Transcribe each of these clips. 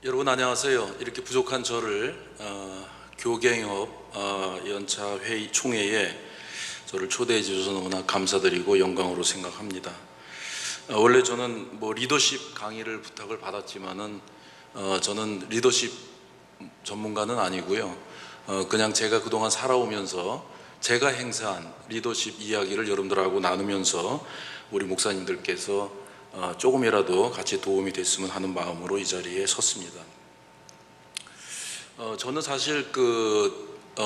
여러분 안녕하세요. 이렇게 부족한 저를 교갱업 연차 회의 총회에 저를 초대해 주셔서 너무나 감사드리고 영광으로 생각합니다. 원래 저는 리더십 강의를 부탁을 받았지만은 저는 리더십 전문가는 아니고요. 그냥 제가 그동안 살아오면서 제가 행사한 리더십 이야기를 여러분들하고 나누면서 우리 목사님들께서 조금이라도 같이 도움이 됐으면 하는 마음으로 이 자리에 섰습니다. 저는 사실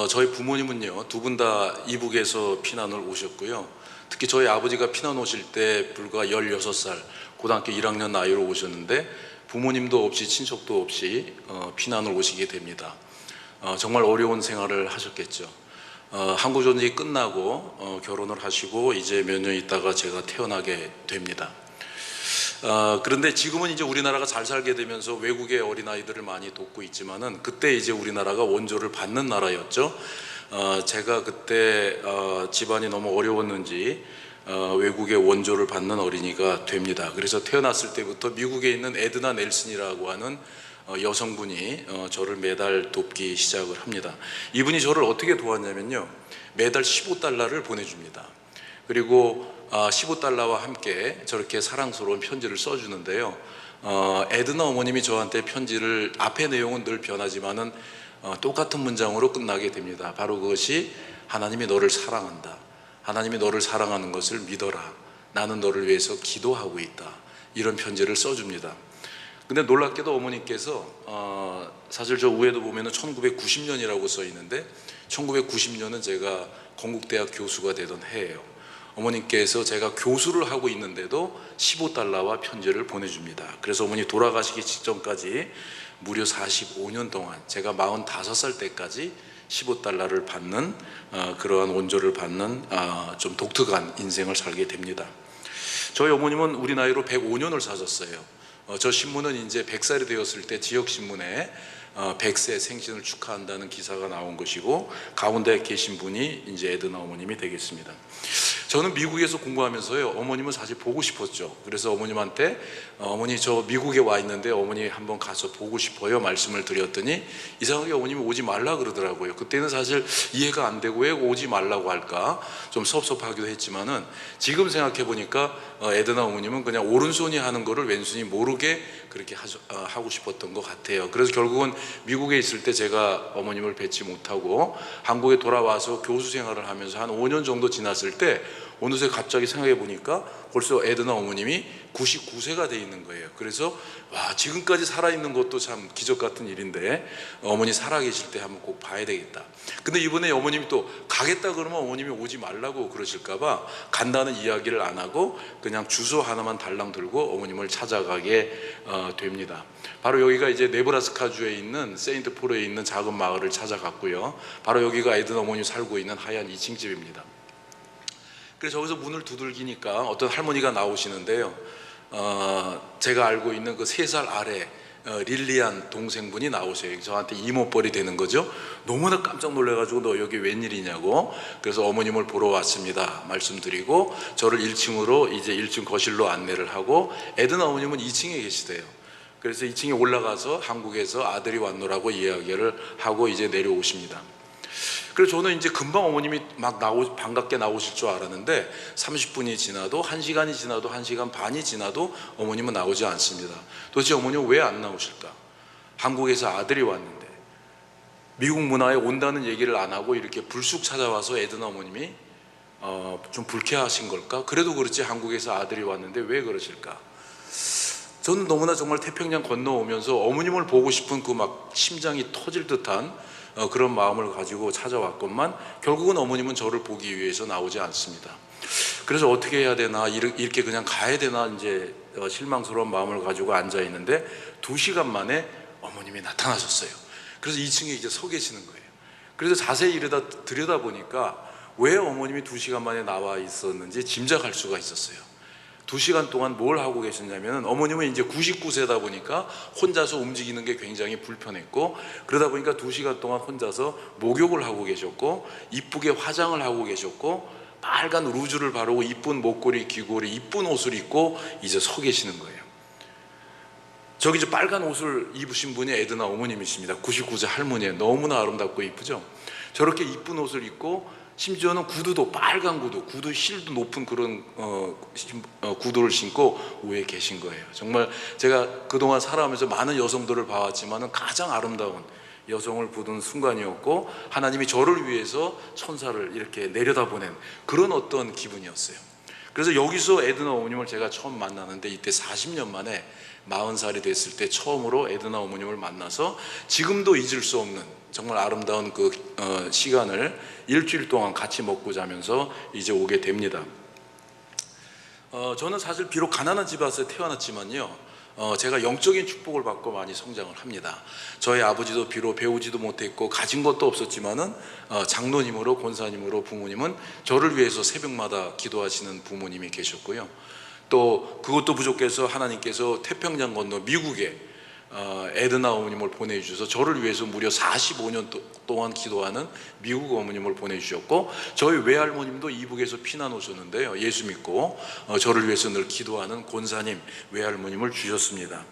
저희 부모님은요, 두 분 다 이북에서 피난을 오셨고요. 특히 저희 아버지가 피난 오실 때 불과 16살, 고등학교 1학년 나이로 오셨는데 부모님도 없이 친척도 없이 피난을 오시게 됩니다. 정말 어려운 생활을 하셨겠죠. 한국전쟁이 끝나고 결혼을 하시고 이제 몇 년 있다가 제가 태어나게 됩니다. 그런데 지금은 이제 우리나라가 잘 살게 되면서 외국의 어린아이들을 많이 돕고 있지만은 그때 이제 우리나라가 원조를 받는 나라였죠. 제가 그때 집안이 너무 어려웠는지 외국의 원조를 받는 어린이가 됩니다. 그래서 태어났을 때부터 미국에 있는 에드나 넬슨이라고 하는 여성분이 저를 매달 돕기 시작을 합니다. 이분이 저를 어떻게 도왔냐면요, 매달 15달러를 보내줍니다. 그리고 15달러와 함께 저렇게 사랑스러운 편지를 써주는데요, 에드나 어머님이 저한테 편지를, 앞의 내용은 늘 변하지만은 똑같은 문장으로 끝나게 됩니다. 바로 그것이 하나님이 너를 사랑한다, 하나님이 너를 사랑하는 것을 믿어라, 나는 너를 위해서 기도하고 있다, 이런 편지를 써줍니다. 근데 놀랍게도 어머니께서 사실 저 위에도 보면은 1990년이라고 써 있는데 1990년은 제가 건국대학 교수가 되던 해예요. 어머님께서 제가 교수를 하고 있는데도 15달러와 편지를 보내줍니다. 그래서 어머니 돌아가시기 직전까지 무려 45년 동안 제가 45살 때까지 15달러를 받는 그러한 원조를 받는 좀 독특한 인생을 살게 됩니다. 저희 어머님은 우리 나이로 105년을 사셨어요. 저 신문은 이제 100살이 되었을 때 지역신문에 100세 생신을 축하한다는 기사가 나온 것이고, 가운데 계신 분이 이제 에드나 어머님이 되겠습니다. 저는 미국에서 공부하면서요, 어머님은 사실 보고 싶었죠. 그래서 어머님한테 어머니 저 미국에 와 있는데 어머니 한번 가서 보고 싶어요 말씀을 드렸더니 이상하게 어머님이 오지 말라 그러더라고요. 그때는 사실 이해가 안 되고 왜 오지 말라고 할까 좀 섭섭하기도 했지만은 지금 생각해 보니까 에드나 어머님은 그냥 오른손이 하는 거를 왼손이 모르게 그렇게 하고 싶었던 것 같아요. 그래서 결국은 미국에 있을 때 제가 어머님을 뵙지 못하고 한국에 돌아와서 교수 생활을 하면서 한 5년 정도 지났을 때 어느새 갑자기 생각해 보니까 벌써 에드나 어머님이 99세가 돼 있는 거예요. 그래서 와, 지금까지 살아있는 것도 참 기적 같은 일인데 어머니 살아계실 때 한번 꼭 봐야 되겠다. 근데 이번에 어머님이 또 가겠다 그러면 어머님이 오지 말라고 그러실까 봐 간다는 이야기를 안 하고 그냥 주소 하나만 달랑 들고 어머님을 찾아가게 됩니다. 바로 여기가 이제 네브라스카주에 있는 세인트폴에 있는 작은 마을을 찾아갔고요, 바로 여기가 에드나 어머니 살고 있는 하얀 2층 집입니다. 그래서 저기서 문을 두들기니까 어떤 할머니가 나오시는데요, 제가 알고 있는 그 3살 아래 릴리안 동생분이 나오세요. 저한테 이모뻘이 되는 거죠. 너무나 깜짝 놀라가지고 너 여기 웬일이냐고. 그래서 어머님을 보러 왔습니다 말씀드리고 저를 1층으로 이제 1층 거실로 안내를 하고, 에드나 어머님은 2층에 계시대요. 그래서 2층에 올라가서 한국에서 아들이 왔노라고 이야기를 하고 이제 내려오십니다. 그래서 저는 이제 금방 어머님이 막 반갑게 나오실 줄 알았는데 30분이 지나도 1시간이 지나도 1시간 반이 지나도 어머님은 나오지 않습니다. 도대체 어머님은 왜 안 나오실까? 한국에서 아들이 왔는데 미국 문화에 온다는 얘기를 안 하고 이렇게 불쑥 찾아와서 에드나 어머님이 좀 불쾌하신 걸까? 그래도 그렇지 한국에서 아들이 왔는데 왜 그러실까? 저는 너무나 정말 태평양 건너오면서 어머님을 보고 싶은 그 막 심장이 터질 듯한 그런 마음을 가지고 찾아왔건만 결국은 어머님은 저를 보기 위해서 나오지 않습니다. 그래서 어떻게 해야 되나, 이렇게 그냥 가야 되나 이제 실망스러운 마음을 가지고 앉아 있는데 2시간 만에 어머님이 나타나셨어요. 그래서 2층에 이제 서 계시는 거예요. 그래서 자세히 들여다보니까 왜 어머님이 2시간 만에 나와 있었는지 짐작할 수가 있었어요. 2시간 동안 뭘 하고 계셨냐면, 어머님은 이제 99세다 보니까 혼자서 움직이는 게 굉장히 불편했고, 그러다 보니까 2시간 동안 혼자서 목욕을 하고 계셨고, 이쁘게 화장을 하고 계셨고, 빨간 루즈를 바르고 이쁜 목걸이, 귀걸이, 이쁜 옷을 입고 이제 서 계시는 거예요. 저기 이제 빨간 옷을 입으신 분이 에드나 어머님이십니다. 99세 할머니예요. 너무나 아름답고 이쁘죠. 저렇게 이쁜 옷을 입고 심지어는 구두도 빨간 구두 힐도 높은 그런 구두를 신고 위에 계신 거예요. 정말 제가 그동안 살아가면서 많은 여성들을 봐왔지만 가장 아름다운 여성을 보던 순간이었고, 하나님이 저를 위해서 천사를 이렇게 내려다보낸 그런 어떤 기분이었어요. 그래서 여기서 에드나 어머님을 제가 처음 만나는데, 이때 40년 만에 40살이 됐을 때 처음으로 에드나 어머님을 만나서 지금도 잊을 수 없는 정말 아름다운 그 시간을 일주일 동안 같이 먹고 자면서 이제 오게 됩니다. 저는 사실 비록 가난한 집에서 태어났지만요, 제가 영적인 축복을 받고 많이 성장을 합니다. 저희 아버지도 비록 배우지도 못했고 가진 것도 없었지만은 장로님으로, 권사님으로 부모님은 저를 위해서 새벽마다 기도하시는 부모님이 계셨고요. 또 그것도 부족해서 하나님께서 태평양 건너 미국에 에드나 어머님을 보내주셔서 저를 위해서 무려 45년 동안 기도하는 미국 어머님을 보내주셨고, 저희 외할머님도 이북에서 피난 오셨는데요, 예수 믿고 저를 위해서 늘 기도하는 권사님 외할머님을 주셨습니다.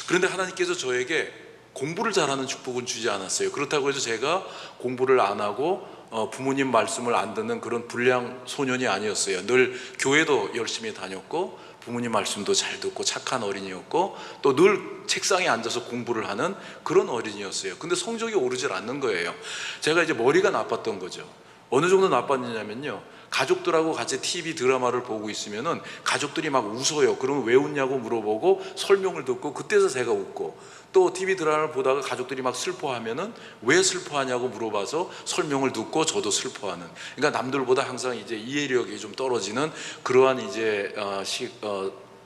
그런데 하나님께서 저에게 공부를 잘하는 축복은 주지 않았어요. 그렇다고 해서 제가 공부를 안 하고 부모님 말씀을 안 듣는 그런 불량 소년이 아니었어요. 늘 교회도 열심히 다녔고 부모님 말씀도 잘 듣고 착한 어린이였고, 또 늘 책상에 앉아서 공부를 하는 그런 어린이였어요. 근데 성적이 오르질 않는 거예요. 제가 이제 머리가 나빴던 거죠. 어느 정도 나빴느냐면요, 가족들하고 같이 TV 드라마를 보고 있으면은 가족들이 막 웃어요. 그러면 왜 웃냐고 물어보고 설명을 듣고 그때서 제가 웃고, 또 TV 드라마를 보다가 가족들이 막 슬퍼하면은 왜 슬퍼하냐고 물어봐서 설명을 듣고 저도 슬퍼하는, 그러니까 남들보다 항상 이제 이해력이 좀 떨어지는 그러한 이제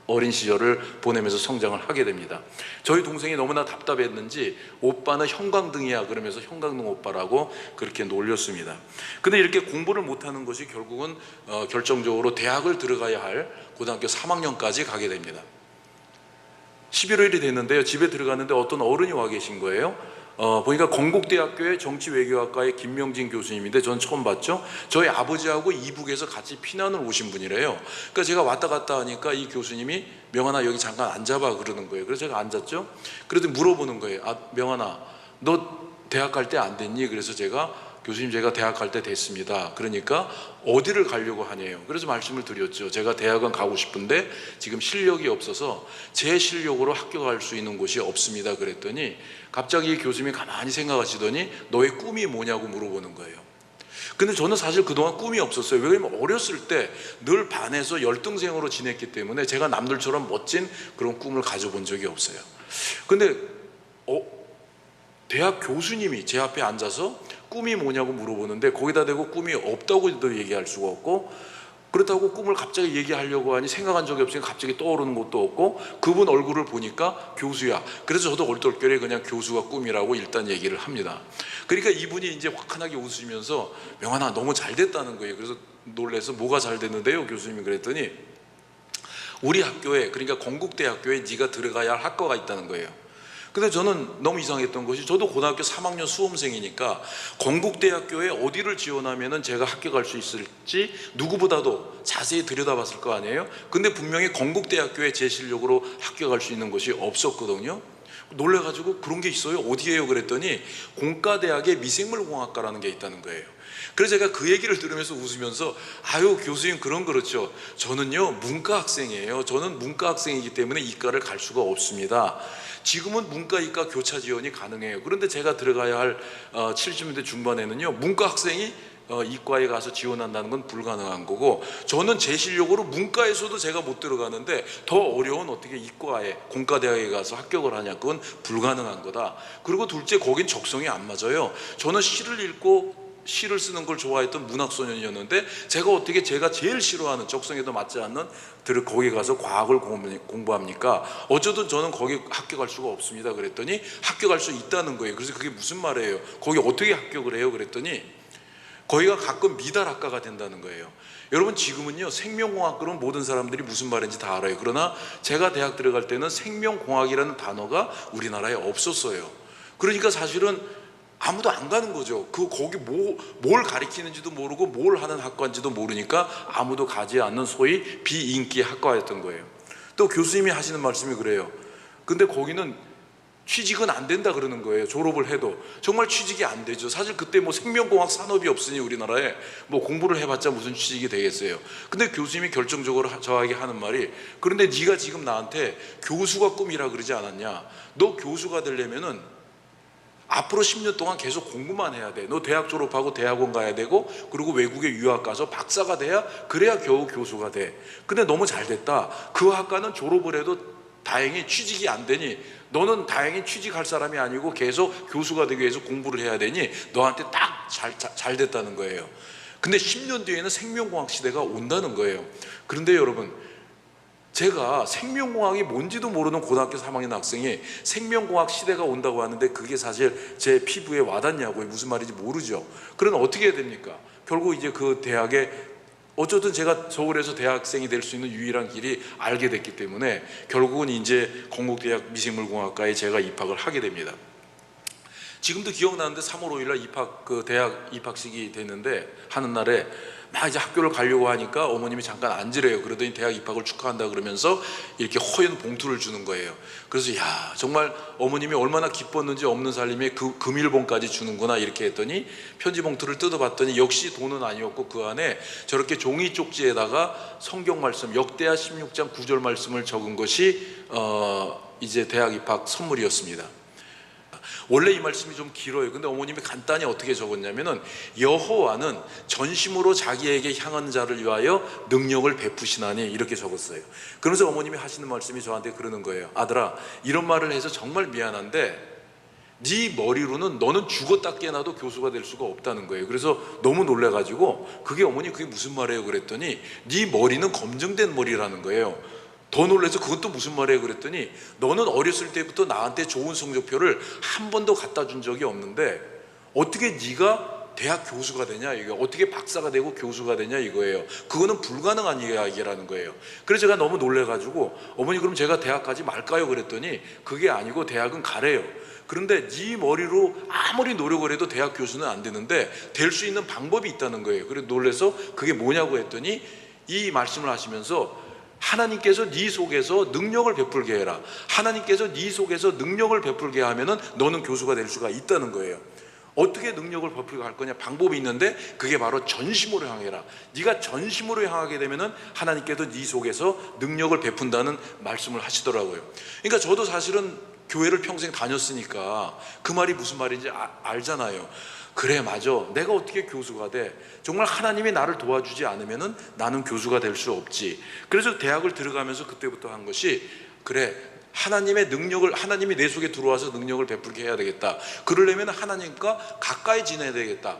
어린 시절을 보내면서 성장을 하게 됩니다. 저희 동생이 너무나 답답했는지 오빠는 형광등이야 그러면서 형광등 오빠라고 그렇게 놀렸습니다. 근데 이렇게 공부를 못하는 것이 결국은 결정적으로 대학을 들어가야 할 고등학교 3학년까지 가게 됩니다. 11월이 됐는데요, 집에 들어갔는데 어떤 어른이 와 계신 거예요. 보니까 건국대학교의 정치외교학과의 김명진 교수님인데 전 처음 봤죠. 저희 아버지하고 이북에서 같이 피난을 오신 분이래요. 그러니까 제가 왔다 갔다 하니까 이 교수님이 명환아 여기 잠깐 앉아봐 그러는 거예요. 그래서 제가 앉았죠. 그래도 물어보는 거예요. 아 명환아 너 대학 갈 때 안 됐니? 그래서 제가 교수님 제가 대학 갈 때 됐습니다. 그러니까 어디를 가려고 하냐요. 그래서 말씀을 드렸죠. 제가 대학은 가고 싶은데 지금 실력이 없어서 제 실력으로 학교 갈 수 있는 곳이 없습니다. 그랬더니 갑자기 교수님이 가만히 생각하시더니 너의 꿈이 뭐냐고 물어보는 거예요. 근데 저는 사실 그동안 꿈이 없었어요. 왜냐면 어렸을 때 늘 반에서 열등생으로 지냈기 때문에 제가 남들처럼 멋진 그런 꿈을 가져본 적이 없어요. 근데 대학 교수님이 제 앞에 앉아서 꿈이 뭐냐고 물어보는데 거기다 대고 꿈이 없다고도 얘기할 수가 없고, 그렇다고 꿈을 갑자기 얘기하려고 하니 생각한 적이 없으니까 갑자기 떠오르는 것도 없고, 그분 얼굴을 보니까 교수야. 그래서 저도 얼떨결에 그냥 교수가 꿈이라고 일단 얘기를 합니다. 그러니까 이분이 이제 화끈하게 웃으시면서 명환아 너무 잘 됐다는 거예요. 그래서 놀라서 뭐가 잘 됐는데요 교수님이 그랬더니 우리 학교에, 그러니까 건국대학교에 네가 들어가야 할 학과가 있다는 거예요. 근데 저는 너무 이상했던 것이, 저도 고등학교 3학년 수험생이니까 건국대학교에 어디를 지원하면 제가 학교 갈 수 있을지 누구보다도 자세히 들여다봤을 거 아니에요. 근데 분명히 건국대학교에 제 실력으로 학교 갈 수 있는 곳이 없었거든요. 놀래가지고 그런 게 있어요? 어디에요? 그랬더니 공과대학의 미생물공학과라는 게 있다는 거예요. 그래서 제가 그 얘기를 들으면서 웃으면서 아유 교수님 그런 그렇죠. 저는요 문과 학생이에요. 저는 문과 학생이기 때문에 이과를 갈 수가 없습니다. 지금은 문과 이과 교차 지원이 가능해요. 그런데 제가 들어가야 할 70년대 중반에는요 문과 학생이 이과에 가서 지원한다는 건 불가능한 거고, 저는 제 실력으로 문과에서도 제가 못 들어가는데 더 어려운 어떻게 이과에 공과대학에 가서 합격을 하냐, 그건 불가능한 거다. 그리고 둘째 거긴 적성이 안 맞아요. 저는 시를 읽고 시를 쓰는 걸 좋아했던 문학소년이었는데 제가 어떻게 제가 제일 싫어하는 적성에도 맞지 않는 거기 가서 과학을 공부합니까? 어쩌든 저는 거기 합격할 수가 없습니다. 그랬더니 합격할 수 있다는 거예요. 그래서 그게 무슨 말이에요? 거기 어떻게 합격을 해요? 그랬더니 거기가 가끔 미달학과가 된다는 거예요. 여러분 지금은요 생명공학, 모든 사람들이 무슨 말인지 다 알아요. 그러나 제가 대학 들어갈 때는 생명공학이라는 단어가 우리나라에 없었어요. 그러니까 사실은 아무도 안 가는 거죠. 거기 뭘 가리키는지도 모르고 뭘 하는 학과인지도 모르니까 아무도 가지 않는 소위 비인기 학과였던 거예요. 또 교수님이 하시는 말씀이 그래요. 근데 거기는 취직은 안 된다 그러는 거예요. 졸업을 해도 정말 취직이 안 되죠. 사실 그때 뭐 생명공학 산업이 없으니 우리나라에 뭐 공부를 해봤자 무슨 취직이 되겠어요. 근데 교수님이 결정적으로 저에게 하는 말이, 그런데 네가 지금 나한테 교수가 꿈이라 그러지 않았냐? 너 교수가 되려면은 앞으로 10년 동안 계속 공부만 해야 돼. 너 대학 졸업하고 대학원 가야 되고, 그리고 외국에 유학 가서 박사가 돼야, 그래야 겨우 교수가 돼. 근데 너무 잘 됐다. 그 학과는 졸업을 해도 다행히 취직이 안 되니, 너는 다행히 취직할 사람이 아니고 계속 교수가 되기 위해서 공부를 해야 되니 너한테 딱 잘 됐다는 거예요. 근데 10년 뒤에는 생명공학 시대가 온다는 거예요. 그런데 여러분, 제가 생명공학이 뭔지도 모르는 고등학교 3학년 학생이 생명공학 시대가 온다고 하는데 그게 사실 제 피부에 와닿냐고요. 무슨 말인지 모르죠. 그럼 어떻게 해야 됩니까? 결국 이제 그 대학에, 어쨌든 제가 서울에서 대학생이 될 수 있는 유일한 길이 알게 됐기 때문에 결국은 이제 건국대학 미생물공학과에 제가 입학을 하게 됩니다. 지금도 기억나는데 3월 5일 날 대학 입학식이 됐는데 하는 날에 막 이제 학교를 가려고 하니까 어머님이 잠깐 앉으래요. 그러더니 대학 입학을 축하한다 그러면서 이렇게 허연 봉투를 주는 거예요. 그래서 야, 정말 어머님이 얼마나 기뻤는지 없는 살림에 그 금일봉까지 주는구나 이렇게 했더니 편지 봉투를 뜯어봤더니 역시 돈은 아니었고 그 안에 저렇게 종이 쪽지에다가 성경 말씀 역대하 16장 9절 말씀을 적은 것이 이제 대학 입학 선물이었습니다. 원래 이 말씀이 좀 길어요. 근데 어머님이 간단히 어떻게 적었냐면은, 여호와는 전심으로 자기에게 향한 자를 위하여 능력을 베푸시나니, 이렇게 적었어요. 그러면서 어머님이 하시는 말씀이 저한테 그러는 거예요. 아들아, 이런 말을 해서 정말 미안한데 네 머리로는 너는 죽었다 깨나도 교수가 될 수가 없다는 거예요. 그래서 너무 놀래가지고 그게 무슨 말이에요? 그랬더니 네 머리는 검증된 머리라는 거예요. 더 놀라서 그건 또 무슨 말이에요? 그랬더니 너는 어렸을 때부터 나한테 좋은 성적표를 한 번도 갖다 준 적이 없는데 어떻게 네가 대학 교수가 되냐, 이거 어떻게 박사가 되고 교수가 되냐 이거예요. 그거는 불가능한 이야기라는 거예요. 그래서 제가 너무 놀래가지고 어머니, 그럼 제가 대학 가지 말까요? 그랬더니 그게 아니고 대학은 가래요. 그런데 네 머리로 아무리 노력을 해도 대학 교수는 안 되는데 될 수 있는 방법이 있다는 거예요. 그래서 놀래서 그게 뭐냐고 했더니 이 말씀을 하시면서, 하나님께서 네 속에서 능력을 베풀게 해라. 하나님께서 네 속에서 능력을 베풀게 하면은 너는 교수가 될 수가 있다는 거예요. 어떻게 능력을 베풀게 할 거냐? 방법이 있는데 그게 바로 전심으로 향해라. 네가 전심으로 향하게 되면은 하나님께서 네 속에서 능력을 베푼다는 말씀을 하시더라고요. 그러니까 저도 사실은 교회를 평생 다녔으니까 그 말이 무슨 말인지 알잖아요. 그래, 맞아. 내가 어떻게 교수가 돼? 정말 하나님이 나를 도와주지 않으면은 나는 교수가 될 수 없지. 그래서 대학을 들어가면서 그때부터 한 것이, 그래, 하나님의 능력을, 하나님이 내 속에 들어와서 능력을 베풀게 해야 되겠다. 그러려면 하나님과 가까이 지내야 되겠다.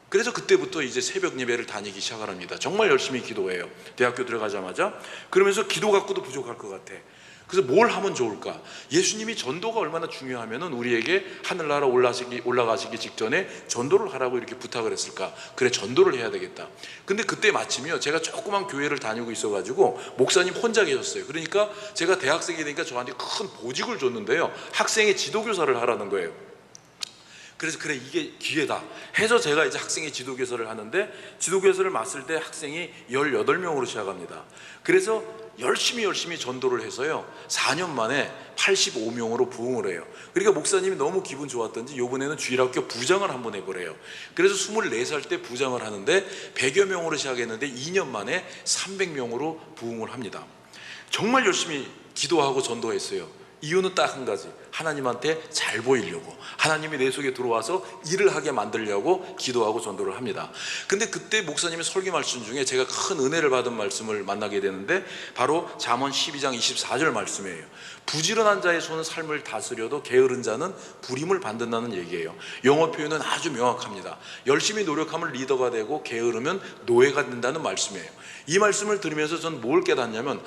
그래서 그때부터 이제 새벽 예배를 다니기 시작을 합니다. 정말 열심히 기도해요. 대학교 들어가자마자. 그러면서 기도 갖고도 부족할 것 같아. 그래서 뭘 하면 좋을까? 예수님이 전도가 얼마나 중요하면은 우리에게 하늘나라 올라가시기 직전에 전도를 하라고 이렇게 부탁을 했을까? 그래, 전도를 해야 되겠다. 근데 그때 마침요, 제가 조그만 교회를 다니고 있어가지고 목사님 혼자 계셨어요. 그러니까 제가 대학생이 되니까 저한테 큰 보직을 줬는데요, 학생의 지도교사를 하라는 거예요. 그래서 그래, 이게 기회다 해서 제가 이제 학생의 지도교사를 하는데, 지도교사를 맡을 때 학생이 18명으로 시작합니다. 그래서 열심히 전도를 해서요 4년 만에 85명으로 부흥을 해요. 그러니까 목사님이 너무 기분 좋았던지 이번에는 주일학교 부장을 한번 해보래요. 그래서 24살 때 부장을 하는데 100여 명으로 시작했는데 2년 만에 300명으로 부흥을 합니다. 정말 열심히 기도하고 전도했어요. 이유는 딱 한 가지, 하나님한테 잘 보이려고, 하나님이 내 속에 들어와서 일을 하게 만들려고 기도하고 전도를 합니다. 근데 그때 목사님의 설교 말씀 중에 제가 큰 은혜를 받은 말씀을 만나게 되는데 바로 잠언 12장 24절 말씀이에요. 부지런한 자의 손은 삶을 다스려도 게으른 자는 불임을 받는다는 얘기예요. 영어 표현은 아주 명확합니다. 열심히 노력하면 리더가 되고 게으르면 노예가 된다는 말씀이에요. 이 말씀을 들으면서 전 뭘 깨닫냐면,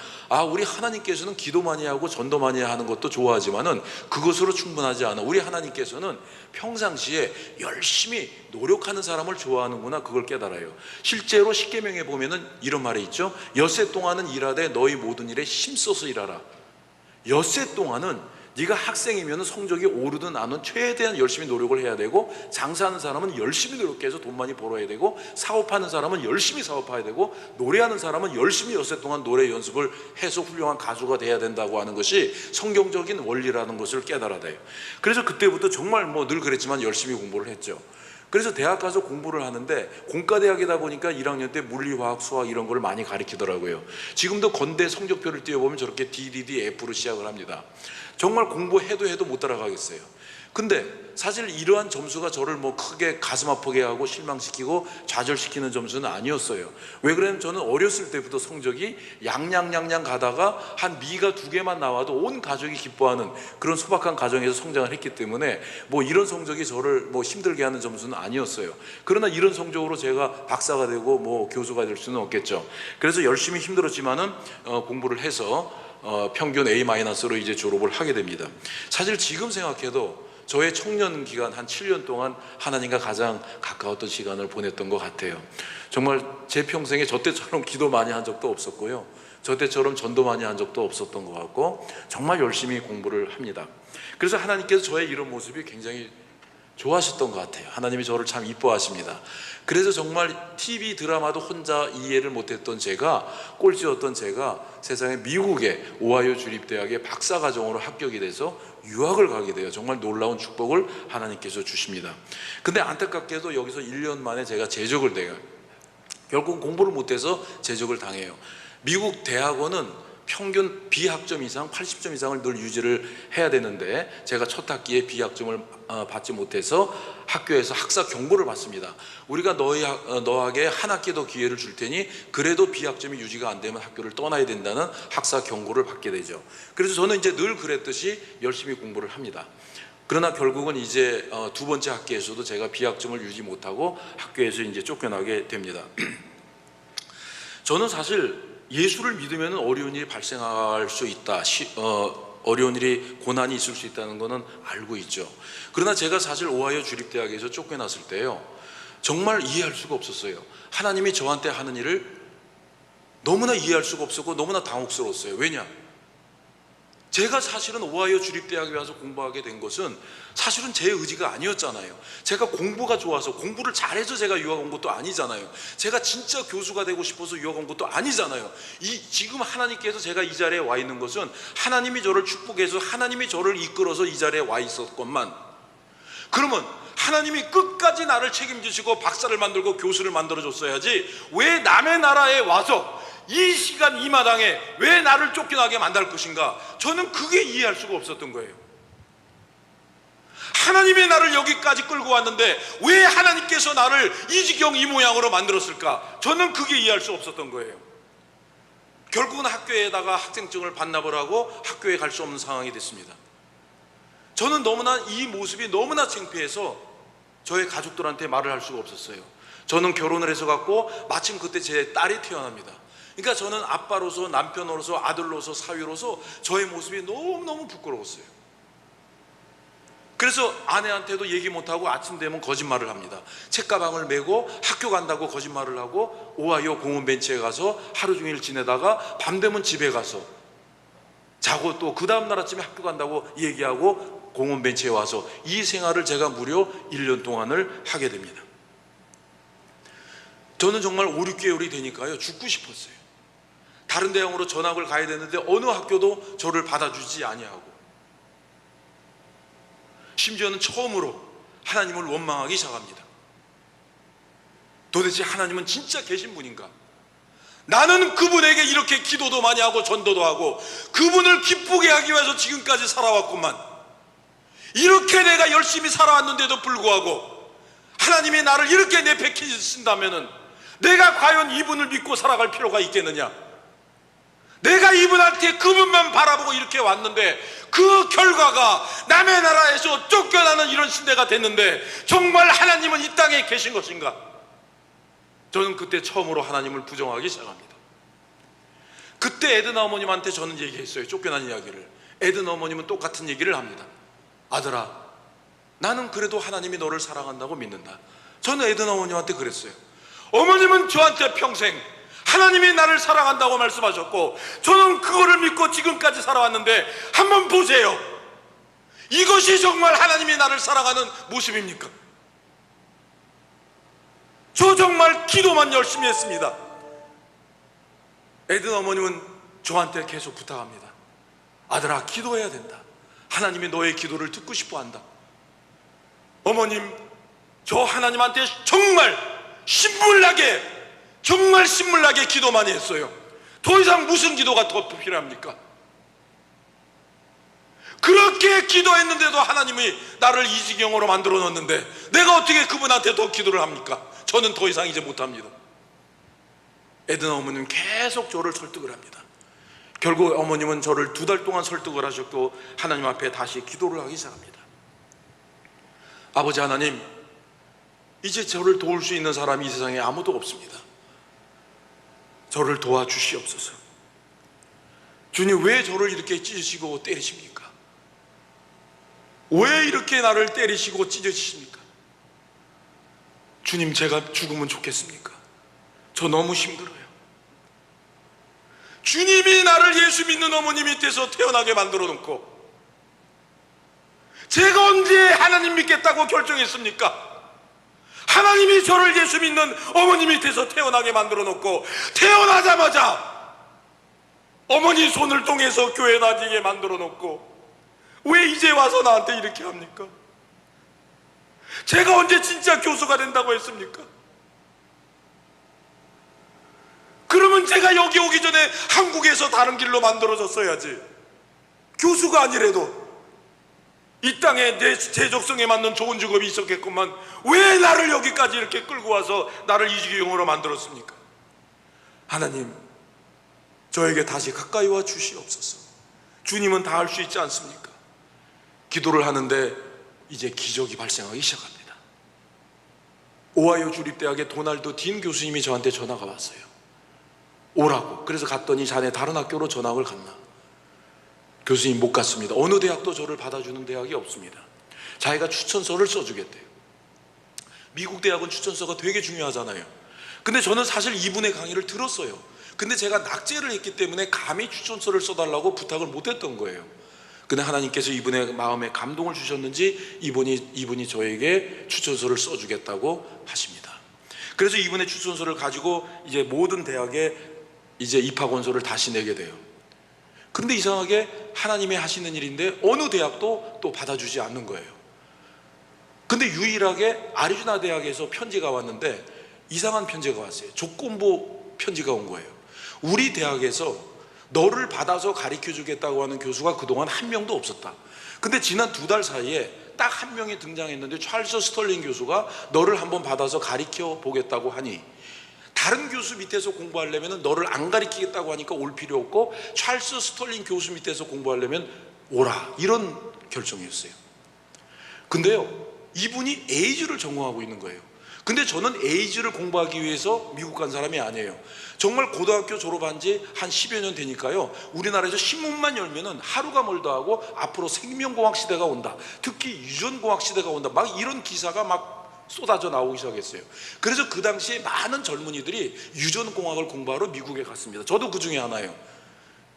우리 하나님께서는 기도 많이 하고 전도 많이 하는 것도 좋아하지만은 그것으로 충분하지 않아. 우리 하나님께서는 평상시에 열심히 노력하는 사람을 좋아하는구나, 그걸 깨달아요. 실제로 십계명에 보면은 이런 말이 있죠. 엿새 동안은 일하되 너희 모든 일에 힘써서 일하라. 엿새 동안은 네가 학생이면 성적이 오르든 안 오든 최대한 열심히 노력을 해야 되고, 장사하는 사람은 열심히 노력해서 돈 많이 벌어야 되고, 사업하는 사람은 열심히 사업해야 되고, 노래하는 사람은 열심히 엿새 동안 노래 연습을 해서 훌륭한 가수가 돼야 된다고 하는 것이 성경적인 원리라는 것을 깨달아야 돼요. 그래서 그때부터 정말 뭐 늘 그랬지만 열심히 공부를 했죠. 그래서 대학 가서 공부를 하는데, 공과대학이다 보니까 1학년 때 물리, 화학, 수학 이런 걸 많이 가르치더라고요. 지금도 건대 성적표를 띄워보면 저렇게 DDD F로 시작을 합니다. 정말 공부해도 못 따라가겠어요. 근데 사실 이러한 점수가 저를 뭐 크게 가슴 아프게 하고 실망시키고 좌절시키는 점수는 아니었어요. 왜 그러냐면 저는 어렸을 때부터 성적이 양양양양 가다가 한 미가 2개만 나와도 온 가족이 기뻐하는 그런 소박한 가정에서 성장을 했기 때문에 뭐 이런 성적이 저를 뭐 힘들게 하는 점수는 아니었어요. 그러나 이런 성적으로 제가 박사가 되고 뭐 교수가 될 수는 없겠죠. 그래서 열심히 힘들었지만은 공부를 해서 평균 A-로 이제 졸업을 하게 됩니다. 사실 지금 생각해도 저의 청년 기간 한 7년 동안 하나님과 가장 가까웠던 시간을 보냈던 것 같아요. 정말 제 평생에 저 때처럼 기도 많이 한 적도 없었고요, 저 때처럼 전도 많이 한 적도 없었던 것 같고, 정말 열심히 공부를 합니다. 그래서 하나님께서 저의 이런 모습이 굉장히 좋아하셨던 것 같아요. 하나님이 저를 참 이뻐하십니다. 그래서 정말 TV 드라마도 혼자 이해를 못했던 제가, 꼴찌였던 제가 세상에 미국의 오하이오 주립대학의 박사과정으로 합격이 돼서 유학을 가게 돼요. 정말 놀라운 축복을 하나님께서 주십니다. 근데 안타깝게도 여기서 1년 만에 제가 제적을 돼요. 결국 공부를 못해서 제적을 당해요. 미국 대학원은 평균 B학점 이상 80점 이상을 늘 유지를 해야 되는데, 제가 첫 학기에 B학점을 받지 못해서 학교에서 학사 경고를 받습니다. 우리가 너에게 한 학기 더 기회를 줄 테니 그래도 B학점이 유지가 안 되면 학교를 떠나야 된다는 학사 경고를 받게 되죠. 그래서 저는 이제 늘 그랬듯이 열심히 공부를 합니다. 그러나 결국은 이제 2번째 학기에서도 제가 B학점을 유지 못하고 학교에서 이제 쫓겨나게 됩니다. 저는 사실 예수를 믿으면 어려운 일이 발생할 수 있다, 어려운 일이, 고난이 있을 수 있다는 것은 알고 있죠. 그러나 제가 사실 오하이오 주립대학에서 쫓겨났을 때요, 정말 이해할 수가 없었어요. 하나님이 저한테 하는 일을 너무나 이해할 수가 없었고 너무나 당혹스러웠어요. 왜냐? 제가 사실은 오하이오 주립대학에 와서 공부하게 된 것은 사실은 제 의지가 아니었잖아요. 제가 공부가 좋아서, 공부를 잘해서 제가 유학 온 것도 아니잖아요. 제가 진짜 교수가 되고 싶어서 유학 온 것도 아니잖아요. 지금 하나님께서 제가 이 자리에 와 있는 것은 하나님이 저를 축복해서 하나님이 저를 이끌어서 이 자리에 와 있었건만, 그러면 하나님이 끝까지 나를 책임지시고 박사를 만들고 교수를 만들어줬어야지 왜 남의 나라에 와서 이 시간 이 마당에 왜 나를 쫓겨나게 만들 것인가? 저는 그게 이해할 수가 없었던 거예요. 하나님의 나를 여기까지 끌고 왔는데 왜 하나님께서 나를 이 지경 이 모양으로 만들었을까? 저는 그게 이해할 수 없었던 거예요. 결국은 학교에다가 학생증을 반납을 하고 학교에 갈 수 없는 상황이 됐습니다. 저는 너무나 이 모습이 너무나 창피해서 저의 가족들한테 말을 할 수가 없었어요. 저는 결혼을 해서 갔고 마침 그때 제 딸이 태어납니다. 그러니까 저는 아빠로서, 남편으로서, 아들로서, 사위로서 저의 모습이 너무너무 부끄러웠어요. 그래서 아내한테도 얘기 못하고 아침 되면 거짓말을 합니다. 책가방을 메고 학교 간다고 거짓말을 하고 오하이오 공원 벤치에 가서 하루 종일 지내다가 밤 되면 집에 가서 자고 또 그 다음 날 아침에 학교 간다고 얘기하고 공원 벤치에 와서, 이 생활을 제가 무려 1년 동안을 하게 됩니다. 저는 정말 5, 6개월이 되니까요 죽고 싶었어요. 다른 대학으로 전학을 가야 되는데 어느 학교도 저를 받아주지 아니하고, 심지어는 처음으로 하나님을 원망하기 시작합니다. 도대체 하나님은 진짜 계신 분인가? 나는 그분에게 이렇게 기도도 많이 하고 전도도 하고 그분을 기쁘게 하기 위해서 지금까지 살아왔구만. 이렇게 내가 열심히 살아왔는데도 불구하고 하나님이 나를 이렇게 내팽개치신다면은 내가 과연 이분을 믿고 살아갈 필요가 있겠느냐? 내가 이분한테 그분만 바라보고 이렇게 왔는데 그 결과가 남의 나라에서 쫓겨나는 이런 시대가 됐는데 정말 하나님은 이 땅에 계신 것인가? 저는 그때 처음으로 하나님을 부정하기 시작합니다. 그때 에드나 어머님한테 저는 얘기했어요. 쫓겨난 이야기를. 에드나 어머님은 똑같은 얘기를 합니다. 아들아, 나는 그래도 하나님이 너를 사랑한다고 믿는다. 저는 에드나 어머님한테 그랬어요. 어머님은 저한테 평생 하나님이 나를 사랑한다고 말씀하셨고 저는 그거를 믿고 지금까지 살아왔는데 한번 보세요. 이것이 정말 하나님이 나를 사랑하는 모습입니까? 저 정말 기도만 열심히 했습니다. 에든 어머님은 저한테 계속 부탁합니다. 아들아, 기도해야 된다. 하나님이 너의 기도를 듣고 싶어 한다. 어머님, 저 하나님한테 정말 신물나게 기도 많이 했어요. 더 이상 무슨 기도가 더 필요합니까? 그렇게 기도했는데도 하나님이 나를 이 지경으로 만들어 놨는데 내가 어떻게 그분한테 더 기도를 합니까? 저는 더 이상 이제 못합니다. 에든 어머님은 계속 저를 설득을 합니다. 결국 어머님은 저를 2달 동안 설득을 하셨고 하나님 앞에 다시 기도를 하기 시작합니다. 아버지 하나님, 이제 저를 도울 수 있는 사람이 이 세상에 아무도 없습니다. 저를 도와주시옵소서. 주님, 왜 저를 이렇게 찢으시고 때리십니까? 왜 이렇게 나를 때리시고 찢으십니까? 주님, 제가 죽으면 좋겠습니까? 저 너무 힘들어요. 주님이 나를 예수 믿는 어머니 밑에서 태어나게 만들어 놓고 제가 언제 하나님 믿겠다고 결정했습니까? 하나님이 저를 예수 믿는 어머니 밑에서 태어나게 만들어 놓고 태어나자마자 어머니 손을 통해서 교회 다니게 만들어 놓고 왜 이제 와서 나한테 이렇게 합니까? 제가 언제 진짜 교수가 된다고 했습니까? 그러면 제가 여기 오기 전에 한국에서 다른 길로 만들어졌어야지. 교수가 아니래도 이 땅에 제 적성에 맞는 좋은 직업이 있었겠구만. 왜 나를 여기까지 이렇게 끌고 와서 나를 이 지경으로 만들었습니까? 하나님, 저에게 다시 가까이 와 주시옵소서. 주님은 다 할 수 있지 않습니까? 기도를 하는데 이제 기적이 발생하기 시작합니다. 오하이오 주립대학의 도널드 딘 교수님이 저한테 전화가 왔어요. 오라고. 그래서 갔더니 자네 다른 학교로 전학을 갔나? 교수님, 못 갔습니다. 어느 대학도 저를 받아주는 대학이 없습니다. 자기가 추천서를 써주겠대요. 미국 대학은 추천서가 되게 중요하잖아요. 근데 저는 사실 이분의 강의를 들었어요. 근데 제가 낙제를 했기 때문에 감히 추천서를 써달라고 부탁을 못했던 거예요. 근데 하나님께서 이분의 마음에 감동을 주셨는지 이분이 저에게 추천서를 써주겠다고 하십니다. 그래서 이분의 추천서를 가지고 이제 모든 대학에 이제 입학원서를 다시 내게 돼요. 근데 이상하게 하나님이 하시는 일인데 어느 대학도 또 받아주지 않는 거예요. 근데 유일하게 아리조나 대학에서 편지가 왔는데 이상한 편지가 왔어요. 조건부 편지가 온 거예요. 우리 대학에서 너를 받아서 가르쳐 주겠다고 하는 교수가 그동안 한 명도 없었다. 근데 지난 2달 사이에 딱 한 명이 등장했는데 찰스 스털링 교수가 너를 한번 받아서 가르쳐 보겠다고 하니 다른 교수 밑에서 공부하려면 너를 안 가르치겠다고 하니까 올 필요 없고 찰스 스털링 교수 밑에서 공부하려면 오라, 이런 결정이었어요. 근데요, 이분이 에이즈를 전공하고 있는 거예요. 근데 저는 에이즈를 공부하기 위해서 미국 간 사람이 아니에요. 정말 고등학교 졸업한 지 한 10여 년 되니까요, 우리나라에서 신문만 열면은 하루가 멀다 하고 앞으로 생명공학 시대가 온다, 특히 유전공학 시대가 온다, 막 이런 기사가 막 쏟아져 나오기 시작했어요. 그래서 그 당시에 많은 젊은이들이 유전공학을 공부하러 미국에 갔습니다. 저도 그 중에 하나예요.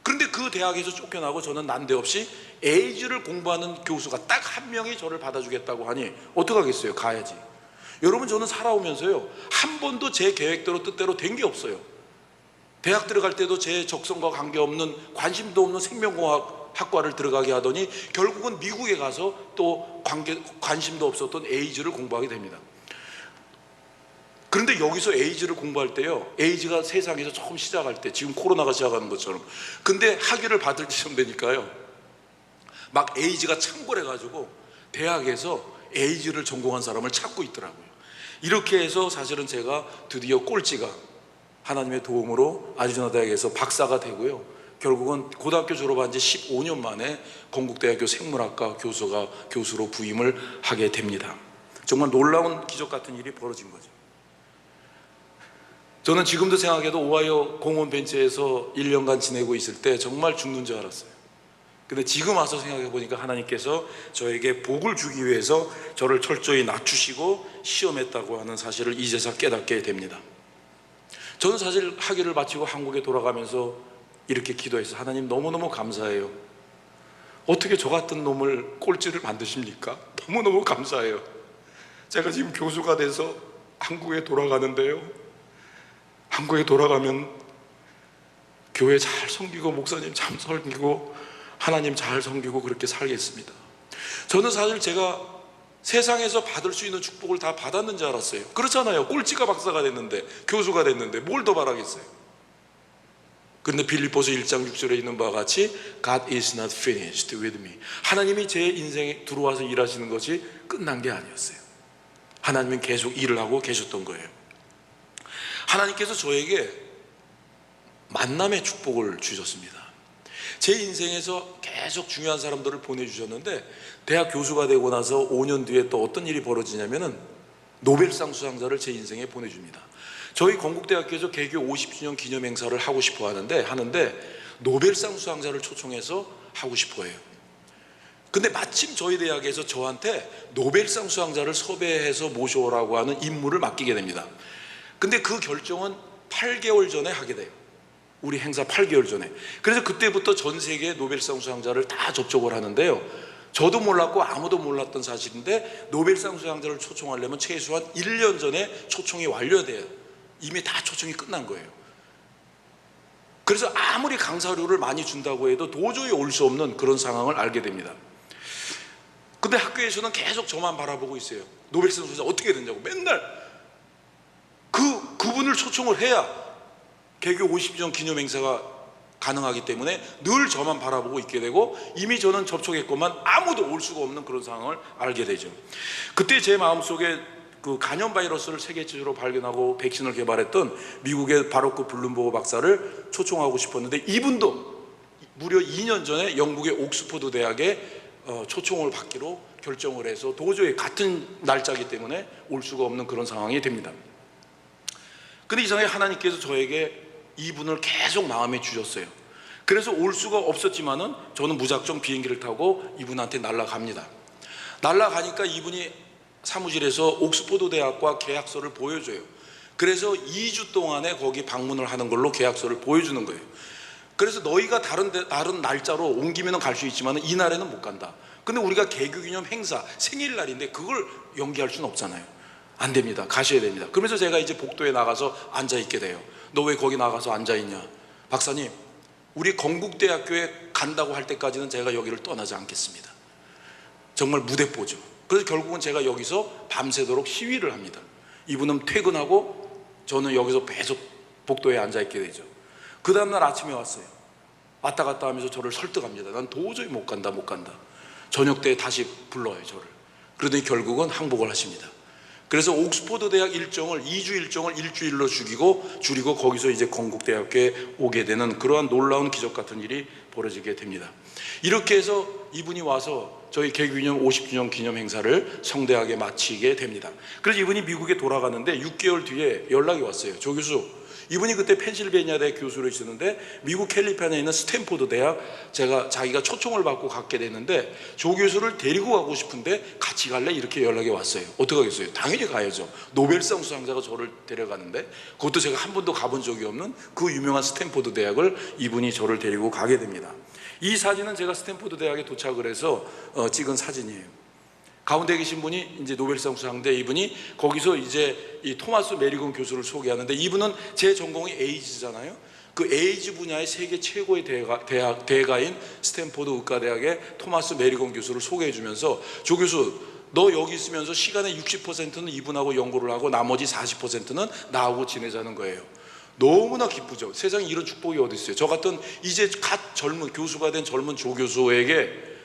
그런데 그 대학에서 쫓겨나고 저는 난데없이 에이즈를 공부하는 교수가 딱 한 명이 저를 받아주겠다고 하니 어떡하겠어요? 가야지. 여러분, 저는 살아오면서요, 한 번도 제 계획대로 뜻대로 된 게 없어요. 대학 들어갈 때도 제 적성과 관계없는, 관심도 없는 생명공학 학과를 들어가게 하더니 결국은 미국에 가서 또 관심도 없었던 에이즈를 공부하게 됩니다. 그런데 여기서 에이즈를 공부할 때요, 에이즈가 세상에서 처음 시작할 때, 지금 코로나가 시작하는 것처럼, 근데 학위를 받을 지점 되니까요, 막 에이즈가 창궐해가지고 대학에서 에이즈를 전공한 사람을 찾고 있더라고요. 이렇게 해서 사실은 제가 드디어 꼴찌가 하나님의 도움으로 아리조나 대학에서 박사가 되고요, 결국은 고등학교 졸업한 지 15년 만에 건국대학교 생물학과 교수로 부임을 하게 됩니다. 정말 놀라운 기적 같은 일이 벌어진 거죠. 저는 지금도 생각해도 오하이오 공원 벤치에서 1년간 지내고 있을 때 정말 죽는 줄 알았어요. 근데 지금 와서 생각해 보니까 하나님께서 저에게 복을 주기 위해서 저를 철저히 낮추시고 시험했다고 하는 사실을 이제서 깨닫게 됩니다. 저는 사실 학위를 마치고 한국에 돌아가면서 이렇게 기도해서, 하나님 너무너무 감사해요. 어떻게 저 같은 놈을 꼴찌를 만드십니까? 너무너무 감사해요. 제가 지금 교수가 돼서 한국에 돌아가는데요, 한국에 돌아가면 교회 잘 섬기고 목사님 잘 섬기고 하나님 잘 섬기고 그렇게 살겠습니다. 저는 사실 제가 세상에서 받을 수 있는 축복을 다 받았는 줄 알았어요. 그렇잖아요. 꼴찌가 박사가 됐는데, 교수가 됐는데 뭘 더 바라겠어요. 그런데 빌립보서 1장 6절에 있는 바와 같이 God is not finished with me. 하나님이 제 인생에 들어와서 일하시는 것이 끝난 게 아니었어요. 하나님은 계속 일을 하고 계셨던 거예요. 하나님께서 저에게 만남의 축복을 주셨습니다. 제 인생에서 계속 중요한 사람들을 보내주셨는데, 대학 교수가 되고 나서 5년 뒤에 또 어떤 일이 벌어지냐면은 노벨상 수상자를 제 인생에 보내줍니다. 저희 건국대학교에서 개교 50주년 기념 행사를 하고 싶어 하는데 노벨상 수상자를 초청해서 하고 싶어 해요. 근데 마침 저희 대학에서 저한테 노벨상 수상자를 섭외해서 모셔오라고 하는 임무를 맡기게 됩니다. 근데 그 결정은 8개월 전에 하게 돼요. 우리 행사 8개월 전에. 그래서 그때부터 전 세계 노벨상 수상자를 다 접촉을 하는데요, 저도 몰랐고 아무도 몰랐던 사실인데 노벨상 수상자를 초청하려면 최소한 1년 전에 초청이 완료돼요. 이미 다 초청이 끝난 거예요. 그래서 아무리 강사료를 많이 준다고 해도 도저히 올 수 없는 그런 상황을 알게 됩니다. 근데 학교에서는 계속 저만 바라보고 있어요. 노벨상 수상자 어떻게 됐냐고 맨날. 그분을 초청을 해야 개교 50주년 기념 행사가 가능하기 때문에 늘 저만 바라보고 있게 되고, 이미 저는 접촉했건만 아무도 올 수가 없는 그런 상황을 알게 되죠. 그때 제 마음속에 그 간염 바이러스를 세계적으로 발견하고 백신을 개발했던 미국의 바로크 블룸버그 박사를 초청하고 싶었는데, 이분도 무려 2년 전에 영국의 옥스퍼드 대학에 초청을 받기로 결정을 해서 도저히 같은 날짜이기 때문에 올 수가 없는 그런 상황이 됩니다. 근데 이상하게 하나님께서 저에게 이분을 계속 마음에 주셨어요. 그래서 올 수가 없었지만은 저는 무작정 비행기를 타고 이분한테 날아갑니다. 날아가니까 이분이 사무실에서 옥스퍼드 대학과 계약서를 보여줘요. 그래서 2주 동안에 거기 방문을 하는 걸로 계약서를 보여주는 거예요. 그래서 너희가 다른 날짜로 옮기면 갈 수 있지만 이날에는 못 간다. 근데 우리가 개교기념 행사 생일날인데 그걸 연기할 수는 없잖아요. 안 됩니다. 가셔야 됩니다. 그러면서 제가 이제 복도에 나가서 앉아 있게 돼요. 너 왜 거기 나가서 앉아 있냐? 박사님, 우리 건국대학교에 간다고 할 때까지는 제가 여기를 떠나지 않겠습니다. 정말 무대뽀죠. 그래서 결국은 제가 여기서 밤새도록 시위를 합니다. 이분은 퇴근하고 저는 여기서 계속 복도에 앉아 있게 되죠. 그 다음날 아침에 왔어요. 왔다 갔다 하면서 저를 설득합니다. 난 도저히 못 간다. 저녁 때 다시 불러요, 저를. 그러더니 결국은 항복을 하십니다. 그래서 옥스퍼드 대학 일정을 2주 일정을 일주일로 줄이고 거기서 이제 건국대학교에 오게 되는 그러한 놀라운 기적 같은 일이 벌어지게 됩니다. 이렇게 해서 이분이 와서 저희 개교기념 50주년 기념 행사를 성대하게 마치게 됩니다. 그래서 이분이 미국에 돌아가는데 6개월 뒤에 연락이 왔어요. 조 교수, 이분이 그때 펜실베니아 대학 교수로 있었는데 미국 캘리포니아에 있는 스탠포드 대학 자기가 초청을 받고 갔게 됐는데 조 교수를 데리고 가고 싶은데 같이 갈래? 이렇게 연락이 왔어요. 어떡하겠어요? 당연히 가야죠. 노벨상 수상자가 저를 데려가는데, 그것도 제가 한 번도 가본 적이 없는 그 유명한 스탠포드 대학을 이분이 저를 데리고 가게 됩니다. 이 사진은 제가 스탠포드 대학에 도착을 해서 찍은 사진이에요. 가운데 계신 분이 이제 노벨상 수상자, 이분이 거기서 이제 이 토마스 메리건 교수를 소개하는데, 이분은 제 전공이 에이즈잖아요. 그 에이즈 분야의 세계 최고의 대가인 스탠포드 의과대학의 토마스 메리건 교수를 소개해 주면서, 조 교수, 너 여기 있으면서 시간의 60%는 이분하고 연구를 하고 나머지 40%는 나하고 지내자는 거예요. 너무나 기쁘죠. 세상에 이런 축복이 어디 있어요. 저 같은 이제 갓 젊은 교수가 된 젊은 조 교수에게,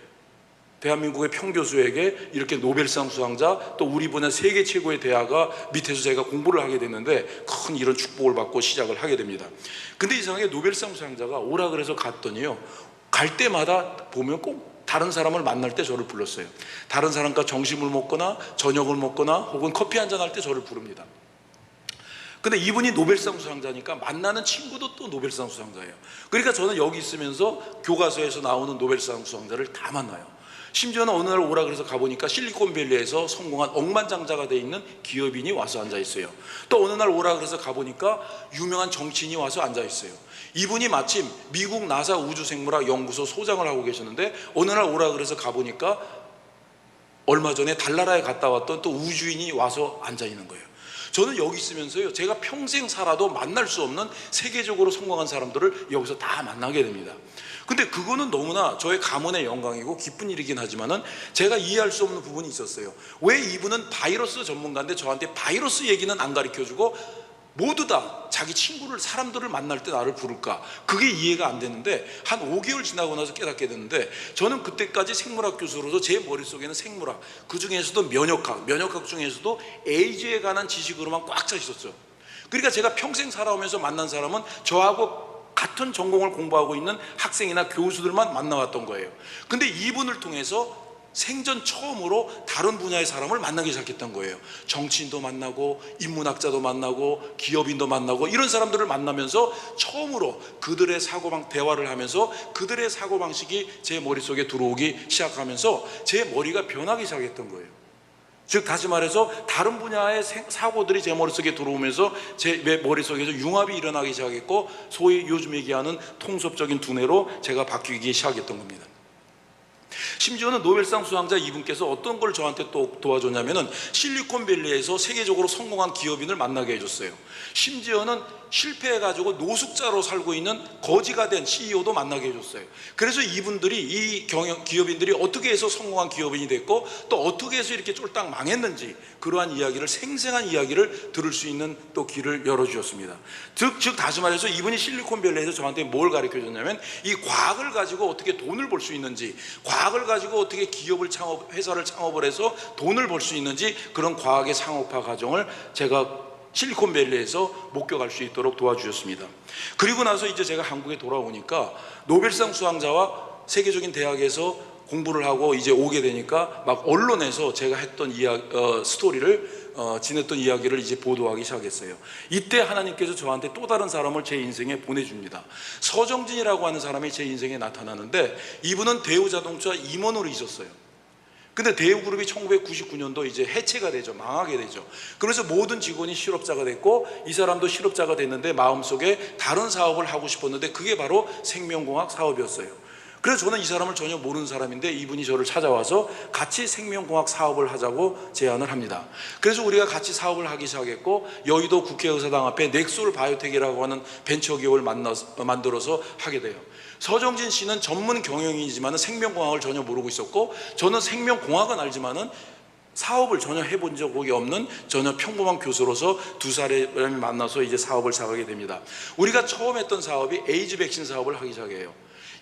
대한민국의 평교수에게 이렇게 노벨상 수상자, 또 우리 분야 세계 최고의 대학가 밑에서 제가 공부를 하게 됐는데 큰 이런 축복을 받고 시작을 하게 됩니다. 근데 이상하게 노벨상 수상자가 오라 그래서 갔더니요, 갈 때마다 보면 꼭 다른 사람을 만날 때 저를 불렀어요. 다른 사람과 점심을 먹거나 저녁을 먹거나 혹은 커피 한잔 할 때 저를 부릅니다. 근데 이분이 노벨상 수상자니까 만나는 친구도 또 노벨상 수상자예요. 그러니까 저는 여기 있으면서 교과서에서 나오는 노벨상 수상자를 다 만나요. 심지어는 어느 날 오라 그래서 가보니까 실리콘밸리에서 성공한 억만장자가 돼 있는 기업인이 와서 앉아 있어요. 또 어느 날 오라 그래서 가보니까 유명한 정치인이 와서 앉아 있어요. 이분이 마침 미국 나사 우주생물학 연구소 소장을 하고 계셨는데 어느 날 오라 그래서 가보니까 얼마 전에 달나라에 갔다 왔던 또 우주인이 와서 앉아 있는 거예요. 저는 여기 있으면서요, 제가 평생 살아도 만날 수 없는 세계적으로 성공한 사람들을 여기서 다 만나게 됩니다. 근데 그거는 너무나 저의 가문의 영광이고 기쁜 일이긴 하지만은 제가 이해할 수 없는 부분이 있었어요. 왜 이분은 바이러스 전문가인데 저한테 바이러스 얘기는 안 가르쳐주고 모두 다 자기 친구를, 사람들을 만날 때 나를 부를까? 그게 이해가 안 되는데 한 5개월 지나고 나서 깨닫게 됐는데, 저는 그때까지 생물학 교수로서 제 머릿속에는 생물학, 그 중에서도 면역학 중에서도 에이즈에 관한 지식으로만 꽉 차 있었죠. 그러니까 제가 평생 살아오면서 만난 사람은 저하고 같은 전공을 공부하고 있는 학생이나 교수들만 만나왔던 거예요. 근데 이분을 통해서 생전 처음으로 다른 분야의 사람을 만나기 시작했던 거예요. 정치인도 만나고 인문학자도 만나고 기업인도 만나고 이런 사람들을 만나면서 처음으로 그들의 대화를 하면서 그들의 사고방식이 제 머릿속에 들어오기 시작하면서 제 머리가 변하기 시작했던 거예요. 즉 다시 말해서 다른 분야의 사고들이 제 머릿속에 들어오면서 제 머릿속에서 융합이 일어나기 시작했고, 소위 요즘 얘기하는 통섭적인 두뇌로 제가 바뀌기 시작했던 겁니다. 심지어는 노벨상 수상자 이분께서 어떤 걸 저한테 또 도와줬냐면은 실리콘밸리에서 세계적으로 성공한 기업인을 만나게 해줬어요. 심지어는 실패해가지고 노숙자로 살고 있는 거지가 된 CEO도 만나게 해줬어요. 그래서 이분들이, 이 기업인들이 어떻게 해서 성공한 기업인이 됐고 또 어떻게 해서 이렇게 쫄딱 망했는지, 그러한 이야기를, 생생한 이야기를 들을 수 있는 또 길을 열어주셨습니다. 즉 다시 말해서 이분이 실리콘밸리에서 저한테 뭘 가르쳐줬냐면, 이 과학을 가지고 어떻게 돈을 벌 수 있는지, 과학을 가지고 어떻게 회사를 창업을 해서 돈을 벌 수 있는지, 그런 과학의 상업화 과정을 제가 실리콘밸리에서 목격할 수 있도록 도와주셨습니다. 그리고 나서 이제 제가 한국에 돌아오니까 노벨상 수상자와 세계적인 대학에서 공부를 하고 이제 오게 되니까 막 언론에서 제가 했던 스토리를 지냈던 이야기를 이제 보도하기 시작했어요. 이때 하나님께서 저한테 또 다른 사람을 제 인생에 보내줍니다. 서정진이라고 하는 사람이 제 인생에 나타나는데, 이분은 대우자동차 임원으로 있었어요. 근데 대우그룹이 1999년도 이제 해체가 되죠. 망하게 되죠. 그래서 모든 직원이 실업자가 됐고, 이 사람도 실업자가 됐는데 마음속에 다른 사업을 하고 싶었는데 그게 바로 생명공학 사업이었어요. 그래서 저는 이 사람을 전혀 모르는 사람인데 이분이 저를 찾아와서 같이 생명공학 사업을 하자고 제안을 합니다. 그래서 우리가 같이 사업을 하기 시작했고, 여의도 국회의사당 앞에 넥솔 바이오텍이라고 하는 벤처기업을 만들어서 하게 돼요. 서정진 씨는 전문 경영인이지만 생명공학을 전혀 모르고 있었고, 저는 생명공학은 알지만은 사업을 전혀 해본 적이 없는 전혀 평범한 교수로서 두 사람이 만나서 이제 사업을 시작하게 됩니다. 우리가 처음 했던 사업이 에이즈 백신 사업을 하기 시작해요.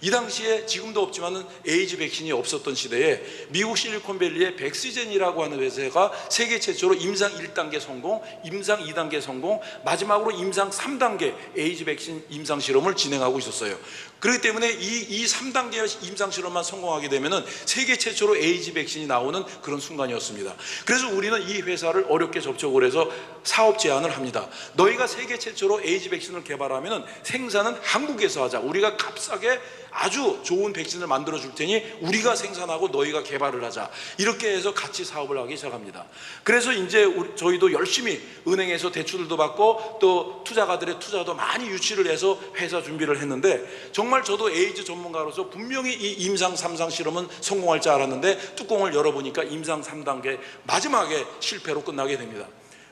이 당시에 지금도 없지만은 에이즈 백신이 없었던 시대에 미국 실리콘밸리의 백시젠이라고 하는 회사가 세계 최초로 임상 1단계 성공, 임상 2단계 성공, 마지막으로 임상 3단계 에이즈 백신 임상 실험을 진행하고 있었어요. 그렇기 때문에 이 3단계 임상 실험만 성공하게 되면은 세계 최초로 에이즈 백신이 나오는 그런 순간이었습니다. 그래서 우리는 이 회사를 어렵게 접촉을 해서 사업 제안을 합니다. 너희가 세계 최초로 에이즈 백신을 개발하면은 생산은 한국에서 하자. 우리가 값싸게 아주 좋은 백신을 만들어 줄 테니 우리가 생산하고 너희가 개발을 하자. 이렇게 해서 같이 사업을 하기 시작합니다. 그래서 이제 저희도 열심히 은행에서 대출도 받고 또 투자가들의 투자도 많이 유치를 해서 회사 준비를 했는데, 정말 저도 에이즈 전문가로서 분명히 이 임상 3상 실험은 성공할 줄 알았는데 뚜껑을 열어보니까 임상 3단계 마지막에 실패로 끝나게 됩니다.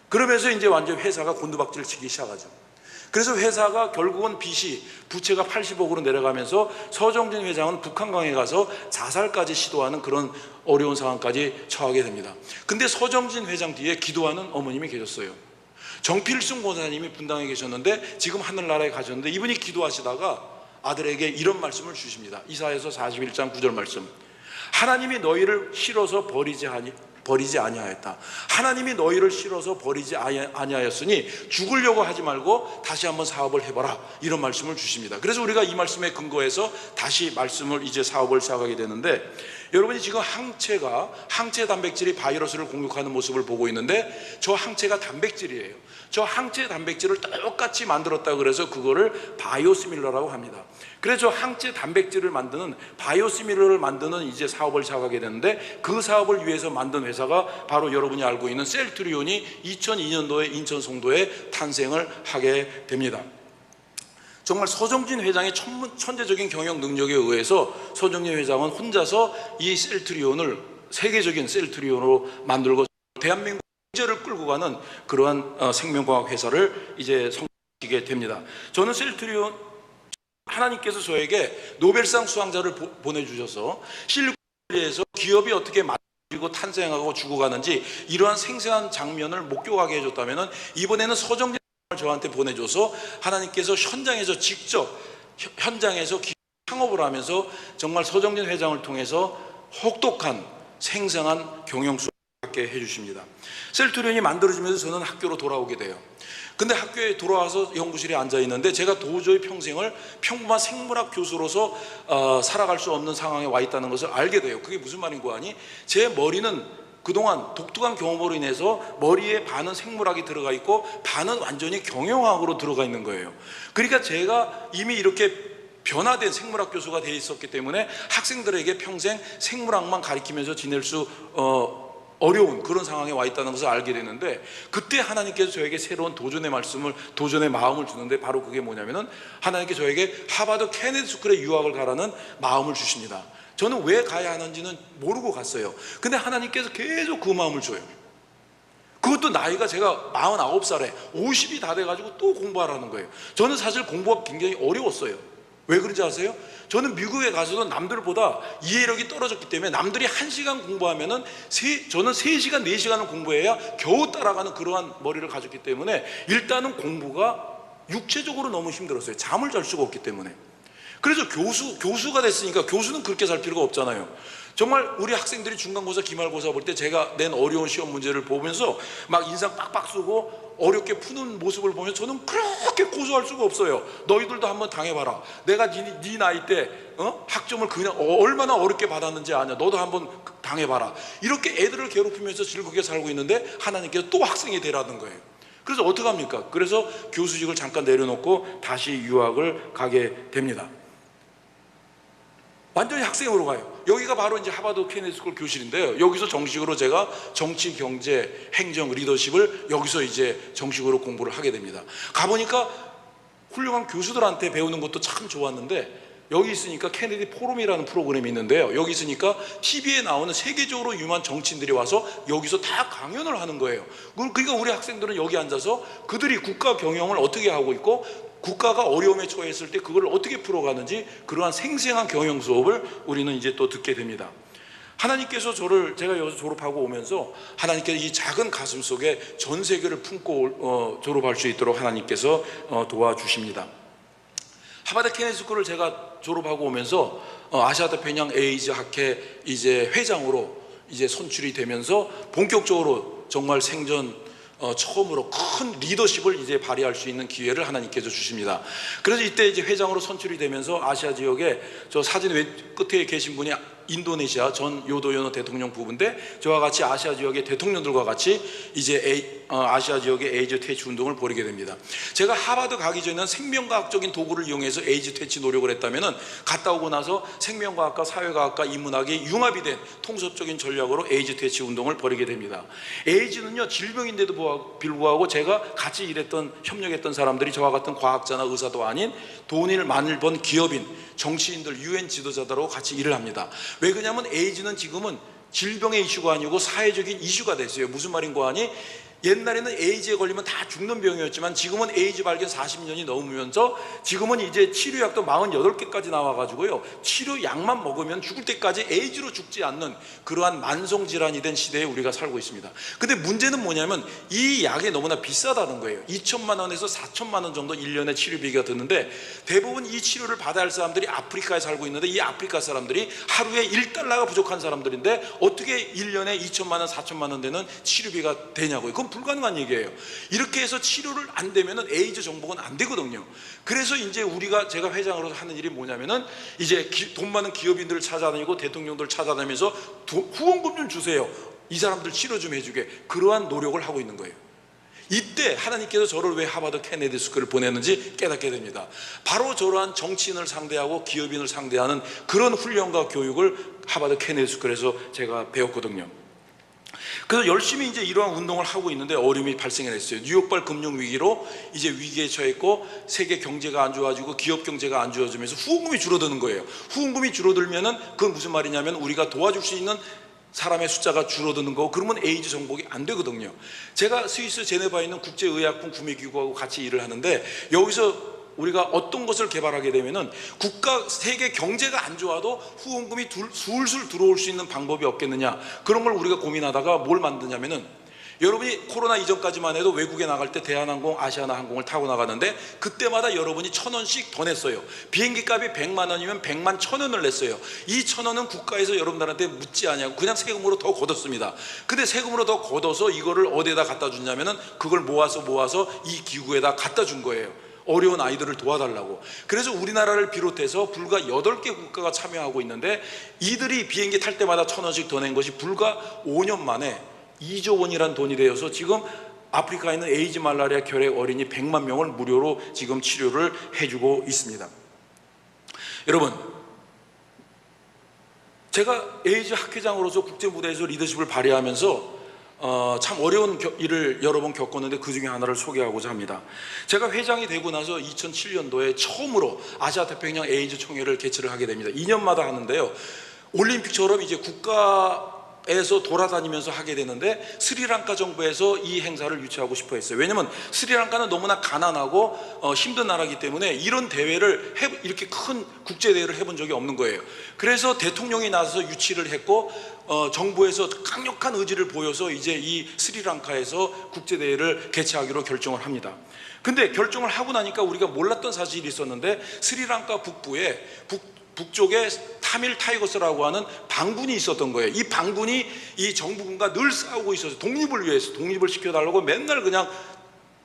그러면서 이제 완전 회사가 곤두박질을 치기 시작하죠. 그래서 회사가 결국은 부채가 80억으로 내려가면서 서정진 회장은 북한강에 가서 자살까지 시도하는 그런 어려운 상황까지 처하게 됩니다. 근데 서정진 회장 뒤에 기도하는 어머님이 계셨어요. 정필순 권사님이 분당에 계셨는데 지금 하늘나라에 가셨는데, 이분이 기도하시다가 아들에게 이런 말씀을 주십니다. 이사야서 41장 9절 말씀. 하나님이 너희를 싫어서 버리지 아니하였다. 하나님이 너희를 싫어서 버리지 아니하였으니 죽으려고 하지 말고 다시 한번 사업을 해봐라. 이런 말씀을 주십니다. 그래서 우리가 이 말씀에 근거해서 다시 말씀을 이제 사업을 시작하게 되는데, 여러분이 지금 항체 단백질이 바이러스를 공격하는 모습을 보고 있는데 저 항체가 단백질이에요. 저 항체 단백질을 똑같이 만들었다 그래서 그거를 바이오시밀러라고 합니다. 그래서 저 항체 단백질을 만드는 바이오시밀러를 만드는 이제 사업을 시작하게 되는데 그 사업을 위해서 만든 회사가 바로 여러분이 알고 있는 셀트리온이 2002년도에 인천 송도에 탄생을 하게 됩니다. 정말 서정진 회장의 천재적인 경영 능력에 의해서 서정진 회장은 혼자서 이 셀트리온을 세계적인 셀트리온으로 만들고 대한민국 경제를 끌고 가는 그러한 생명과학 회사를 이제 성공시키게 됩니다. 저는 셀트리온 하나님께서 저에게 노벨상 수상자를 보내주셔서 실리콘밸리에서 기업이 어떻게 만들고 탄생하고 죽어가는지 이러한 생생한 장면을 목격하게 해줬다면 이번에는 서정진 저한테 보내줘서 하나님께서 현장에서 직접 현장에서 창업을 하면서 정말 서정진 회장을 통해서 혹독한 생생한 경영 수업을 갖게 해주십니다. 셀트리온이 만들어지면서 저는 학교로 돌아오게 돼요. 근데 학교에 돌아와서 연구실에 앉아 있는데 제가 도저히 평생을 평범한 생물학 교수로서 살아갈 수 없는 상황에 와 있다는 것을 알게 돼요. 그게 무슨 말인고 하니 제 머리는 그동안 독특한 경험으로 인해서 머리에 반은 생물학이 들어가 있고 반은 완전히 경영학으로 들어가 있는 거예요. 그러니까 제가 이미 이렇게 변화된 생물학 교수가 돼 있었기 때문에 학생들에게 평생 생물학만 가르치면서 지낼 수 어려운 그런 상황에 와 있다는 것을 알게 되는데 그때 하나님께서 저에게 새로운 도전의 마음을 주는데 바로 그게 뭐냐면은 하나님께 저에게 하버드 케네디 스쿨에 유학을 가라는 마음을 주십니다. 저는 왜 가야 하는지는 모르고 갔어요. 근데 하나님께서 계속 그 마음을 줘요. 그것도 나이가 제가 49살에 50이 다 돼가지고 또 공부하라는 거예요. 저는 사실 공부가 굉장히 어려웠어요. 왜 그런지 아세요? 저는 미국에 가서도 남들보다 이해력이 떨어졌기 때문에 남들이 1시간 공부하면은 저는 3시간, 4시간을 공부해야 겨우 따라가는 그러한 머리를 가졌기 때문에 일단은 공부가 육체적으로 너무 힘들었어요. 잠을 잘 수가 없기 때문에. 그래서 교수가 됐으니까 교수는 그렇게 살 필요가 없잖아요. 정말 우리 학생들이 중간고사, 기말고사 볼 때 제가 낸 어려운 시험 문제를 보면서 막 인상 빡빡 쓰고 어렵게 푸는 모습을 보면 저는 그렇게 고소할 수가 없어요. 너희들도 한번 당해봐라. 내가 네 나이 때 학점을 그냥 얼마나 어렵게 받았는지 아냐. 너도 한번 당해봐라. 이렇게 애들을 괴롭히면서 즐겁게 살고 있는데 하나님께서 또 학생이 되라는 거예요. 그래서 어떡합니까? 그래서 교수직을 잠깐 내려놓고 다시 유학을 가게 됩니다. 완전히 학생으로 가요. 여기가 바로 이제 하버드 케네디 스쿨 교실인데요. 여기서 정식으로 제가 정치, 경제, 행정, 리더십을 여기서 이제 정식으로 공부를 하게 됩니다. 가보니까 훌륭한 교수들한테 배우는 것도 참 좋았는데 여기 있으니까 케네디 포럼이라는 프로그램이 있는데요. 여기 있으니까 TV에 나오는 세계적으로 유명한 정치인들이 와서 여기서 다 강연을 하는 거예요. 그러니까 우리 학생들은 여기 앉아서 그들이 국가 경영을 어떻게 하고 있고 국가가 어려움에 처했을 때 그걸 어떻게 풀어가는지 그러한 생생한 경영 수업을 우리는 이제 또 듣게 됩니다. 하나님께서 제가 여기서 졸업하고 오면서 하나님께서 이 작은 가슴 속에 전 세계를 품고 졸업할 수 있도록 하나님께서 도와주십니다. 하버드 케네디 스쿨을 제가 졸업하고 오면서 아시아 태평양 에이즈 학회 이제 회장으로 이제 선출이 되면서 본격적으로 정말 생전 처음으로 큰 리더십을 이제 발휘할 수 있는 기회를 하나님께서 주십니다. 그래서 이때 이제 회장으로 선출이 되면서 아시아 지역에 저 사진 끝에 계신 분이 인도네시아 전 요도요노 대통령 부부인데 저와 같이 아시아 지역의 대통령들과 같이 이제 아시아 지역의 에이즈 퇴치 운동을 벌이게 됩니다. 제가 하버드 가기 전에는 생명과학적인 도구를 이용해서 에이즈 퇴치 노력을 했다면은 갔다 오고 나서 생명과학과 사회과학과 인문학이 융합이 된 통섭적인 전략으로 에이즈 퇴치 운동을 벌이게 됩니다. 에이즈는요 질병인데도 불구하고 제가 같이 일했던 협력했던 사람들이 저와 같은 과학자나 의사도 아닌 돈을 많이 번 기업인 정치인들 유엔 지도자들하고 같이 일을 합니다. 왜 그러냐면 에이즈는 지금은 질병의 이슈가 아니고 사회적인 이슈가 됐어요. 무슨 말인고 하니 옛날에는 에이즈에 걸리면 다 죽는 병이었지만 지금은 에이즈 발견 40년이 넘으면서 지금은 이제 치료약도 48개까지 나와가지고요 치료약만 먹으면 죽을 때까지 에이즈로 죽지 않는 그러한 만성질환이 된 시대에 우리가 살고 있습니다. 근데 문제는 뭐냐면 이 약이 너무나 비싸다는 거예요. 2천만 원에서 4천만 원 정도 1년에 치료비가 드는데 대부분 이 치료를 받아야 할 사람들이 아프리카에 살고 있는데 이 아프리카 사람들이 하루에 1달러가 부족한 사람들인데 어떻게 1년에 2천만 원 4천만 원 되는 치료비가 되냐고요. 그건 이건 불가능한 얘기예요. 이렇게 해서 치료를 안 되면은 에이즈 정복은 안 되거든요. 그래서 이제 제가 회장으로서 하는 일이 뭐냐면은 이제 돈 많은 기업인들을 찾아다니고 대통령들 찾아다니면서 후원금 좀 주세요. 이 사람들 치료 좀 해주게. 그러한 노력을 하고 있는 거예요. 이때 하나님께서 저를 왜 하버드 케네디 스쿨을 보냈는지 깨닫게 됩니다. 바로 저러한 정치인을 상대하고 기업인을 상대하는 그런 훈련과 교육을 하버드 케네디 스쿨에서 제가 배웠거든요. 그래서 열심히 이제 이러한 운동을 하고 있는데 어려움이 발생했어요. 뉴욕발 금융위기로 이제 위기에 처했고 세계 경제가 안 좋아지고 기업 경제가 안 좋아지면서 후원금이 줄어드는 거예요. 후원금이 줄어들면은 그건 무슨 말이냐면 우리가 도와줄 수 있는 사람의 숫자가 줄어드는 거고, 그러면 에이즈 정복이 안 되거든요. 제가 스위스 제네바에 있는 국제의약품 구매기구하고 같이 일을 하는데, 여기서 우리가 어떤 것을 개발하게 되면은 세계 경제가 안 좋아도 후원금이 술술 들어올 수 있는 방법이 없겠느냐, 그런 걸 우리가 고민하다가 뭘 만드냐면은, 여러분이 코로나 이전까지만 해도 외국에 나갈 때 대한항공, 아시아나항공을 타고 나가는데 그때마다 여러분이 1,000원씩 더 냈어요. 비행기 값이 100만 원이면 100만 1,000원을 냈어요. 이 1,000원은 국가에서 여러분들한테 묻지 않냐고 그냥 세금으로 더 걷었습니다. 근데 세금으로 더 걷어서 이거를 어디에다 갖다 주냐면은 그걸 모아서 이 기구에다 갖다 준 거예요. 어려운 아이들을 도와달라고. 그래서 우리나라를 비롯해서 불과 8개 국가가 참여하고 있는데, 이들이 비행기 탈 때마다 1,000원씩 더 낸 것이 불과 5년 만에 2조 원이란 돈이 되어서 지금 아프리카에 있는 에이즈 말라리아 결핵 어린이 100만 명을 무료로 지금 치료를 해주고 있습니다. 여러분, 제가 에이즈 학회장으로서 국제 무대에서 리더십을 발휘하면서 참 어려운 일을 여러 번 겪었는데 그 중에 하나를 소개하고자 합니다. 제가 회장이 되고 나서 2007년도에 처음으로 아시아 태평양 에이즈 총회를 개최를 하게 됩니다. 2년마다 하는데요, 올림픽처럼 이제 국가에서 돌아다니면서 하게 되는데, 스리랑카 정부에서 이 행사를 유치하고 싶어 했어요. 왜냐면 스리랑카는 너무나 가난하고 힘든 나라이기 때문에 이런 대회를 이렇게 큰 국제 대회를 해본 적이 없는 거예요. 그래서 대통령이 나서서 유치를 했고, 정부에서 강력한 의지를 보여서 이제 이 스리랑카에서 국제 대회를 개최하기로 결정을 합니다. 근데 결정을 하고 나니까 우리가 몰랐던 사실이 있었는데, 스리랑카 북쪽에 타밀 타이거스라고 하는 방군이 있었던 거예요. 이 방군이 이 정부군과 늘 싸우고 있어서 독립을 위해서, 독립을 시켜달라고 맨날 그냥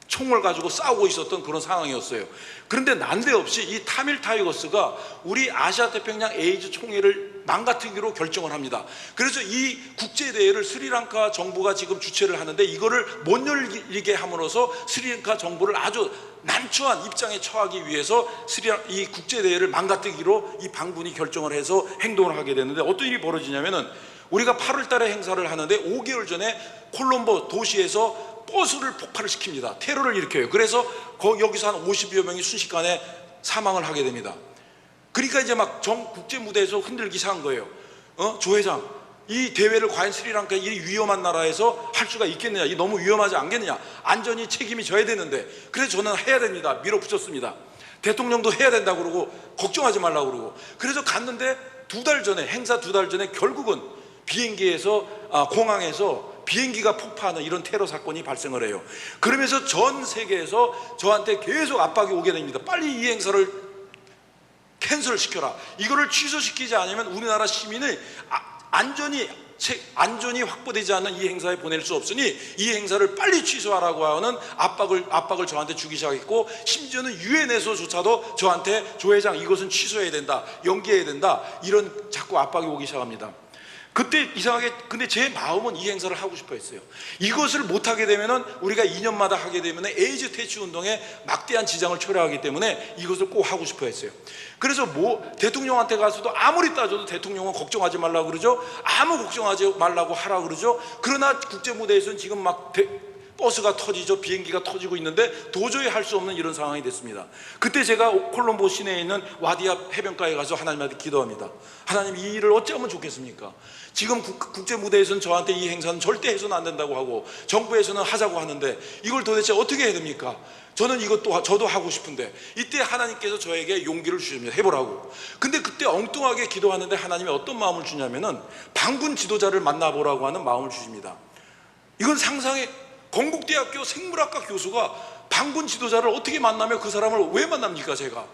총을 가지고 싸우고 있었던 그런 상황이었어요. 그런데 난데없이 이 타밀 타이거스가 우리 아시아 태평양 에이즈 총회를 망가뜨리기로 결정을 합니다. 그래서 이 국제대회를 스리랑카 정부가 지금 주최를 하는데, 이거를 못 열리게 함으로써 스리랑카 정부를 아주 난처한 입장에 처하기 위해서 이 국제대회를 망가뜨리기로 이 방군이 결정을 해서 행동을 하게 되는데, 어떤 일이 벌어지냐면은, 우리가 8월 달에 행사를 하는데 5개월 전에 콜롬보 도시에서 버스를 폭발을 시킵니다. 테러를 일으켜요. 그래서 여기서 한 50여 명이 순식간에 사망을 하게 됩니다. 그러니까 이제 막 국제 무대에서 흔들기 시작한 거예요. 조 회장, 이 대회를 과연 스리랑카 이 위험한 나라에서 할 수가 있겠느냐, 이 너무 위험하지 않겠느냐, 안전이 책임이 져야 되는데, 그래서 저는 해야 됩니다. 밀어붙였습니다. 대통령도 해야 된다고 그러고 걱정하지 말라고 그러고. 그래서 갔는데 행사 2달 전에 결국은 공항에서 비행기가 폭파하는 이런 테러 사건이 발생을 해요. 그러면서 전 세계에서 저한테 계속 압박이 오게 됩니다. 빨리 이 행사를 캔슬 시켜라. 이거를 취소시키지 않으면 우리나라 시민의 안전이 확보되지 않는 이 행사에 보낼 수 없으니 이 행사를 빨리 취소하라고 하는 압박을 저한테 주기 시작했고, 심지어는 유엔에서조차도 저한테 조 회장 이것은 취소해야 된다, 연기해야 된다, 이런 자꾸 압박이 오기 시작합니다. 그때 이상하게 근데 제 마음은 이 행사를 하고 싶어 했어요. 이것을 못하게 되면은 우리가 2년마다 하게 되면 에이즈 퇴치 운동에 막대한 지장을 초래하기 때문에 이것을 꼭 하고 싶어 했어요. 그래서 대통령한테 가서도 아무리 따져도 대통령은 걱정하지 말라고 그러죠. 아무 걱정하지 말라고 하라 그러죠. 그러나 국제 무대에서는 지금 막 버스가 터지죠. 비행기가 터지고 있는데 도저히 할 수 없는 이런 상황이 됐습니다. 그때 제가 콜롬보 시내에 있는 와디아 해변가에 가서 하나님한테 기도합니다. 하나님, 이 일을 어찌하면 좋겠습니까? 지금 국제 무대에서는 저한테 이 행사는 절대 해서는 안 된다고 하고 정부에서는 하자고 하는데 이걸 도대체 어떻게 해야 됩니까? 저는 저도 하고 싶은데, 이때 하나님께서 저에게 용기를 주십니다. 해보라고. 근데 그때 엉뚱하게 기도하는데 하나님이 어떤 마음을 주냐면은 방군 지도자를 만나보라고 하는 마음을 주십니다. 이건 건국대학교 생물학과 교수가 방군 지도자를 어떻게 만나며 그 사람을 왜 만납니까, 제가?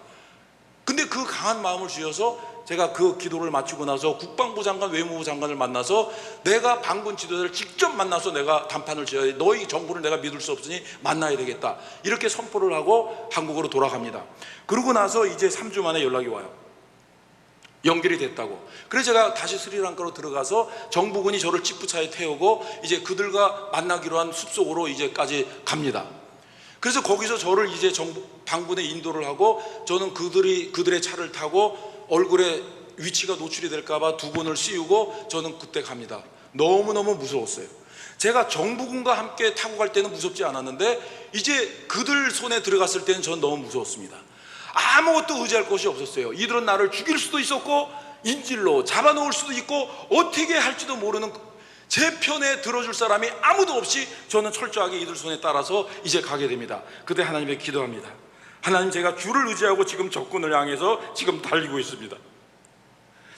근데 그 강한 마음을 주셔서 제가 그 기도를 마치고 나서 국방부 장관, 외무부 장관을 만나서 내가 반군 지도자를 직접 만나서 내가 단판을 지어야 돼. 너희 정부를 내가 믿을 수 없으니 만나야 되겠다. 이렇게 선포를 하고 한국으로 돌아갑니다. 그러고 나서 이제 3주 만에 연락이 와요. 연결이 됐다고. 그래서 제가 다시 스리랑카로 들어가서 정부군이 저를 지프차에 태우고 이제 그들과 만나기로 한 숲속으로 이제까지 갑니다. 그래서 거기서 저를 이제 반군에 인도를 하고 저는 그들의 차를 타고 얼굴에 위치가 노출이 될까봐 두건을 씌우고 저는 그때 갑니다. 너무너무 무서웠어요. 제가 정부군과 함께 타고 갈 때는 무섭지 않았는데 이제 그들 손에 들어갔을 때는 전 너무 무서웠습니다. 아무것도 의지할 것이 없었어요. 이들은 나를 죽일 수도 있었고 인질로 잡아놓을 수도 있고 어떻게 할지도 모르는, 제 편에 들어줄 사람이 아무도 없이 저는 철저하게 이들 손에 따라서 이제 가게 됩니다. 그때 하나님께 기도합니다. 하나님, 제가 주를 의지하고 지금 적군을 향해서 지금 달리고 있습니다.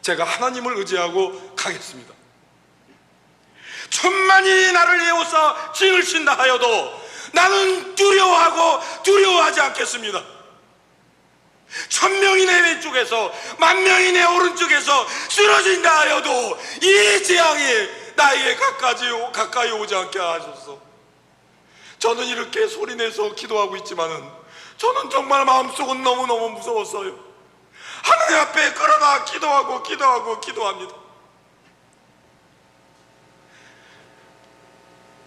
제가 하나님을 의지하고 가겠습니다. 천만이 나를 에워싸 징을 친다 하여도 나는 두려워하지 않겠습니다. 1000명이 내 왼쪽에서 10,000명이 내 오른쪽에서 쓰러진다 하여도 이 재앙이 나에게 가까이 오지 않게 하소서. 저는 이렇게 소리내서 기도하고 있지만은 저는 정말 마음속은 너무너무 무서웠어요. 하나님 앞에 그러나 기도합니다.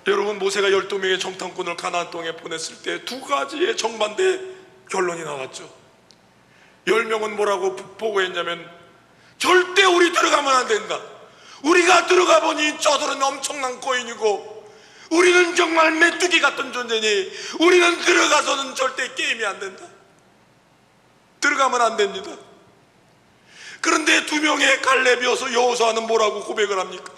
여러분, 모세가 12명의 정탐꾼을 가나안 땅에 보냈을 때 두 가지의 정반대 결론이 나왔죠. 10명은 뭐라고 보고했냐면 절대 우리 들어가면 안 된다. 우리가 들어가 보니 저들은 엄청난 거인이고 우리는 정말 메뚜기 같은 존재니 우리는 들어가서는 절대 게임이 안 된다. 들어가면 안 됩니다. 그런데 2명의 갈렙이어서 여호수아는 뭐라고 고백을 합니까?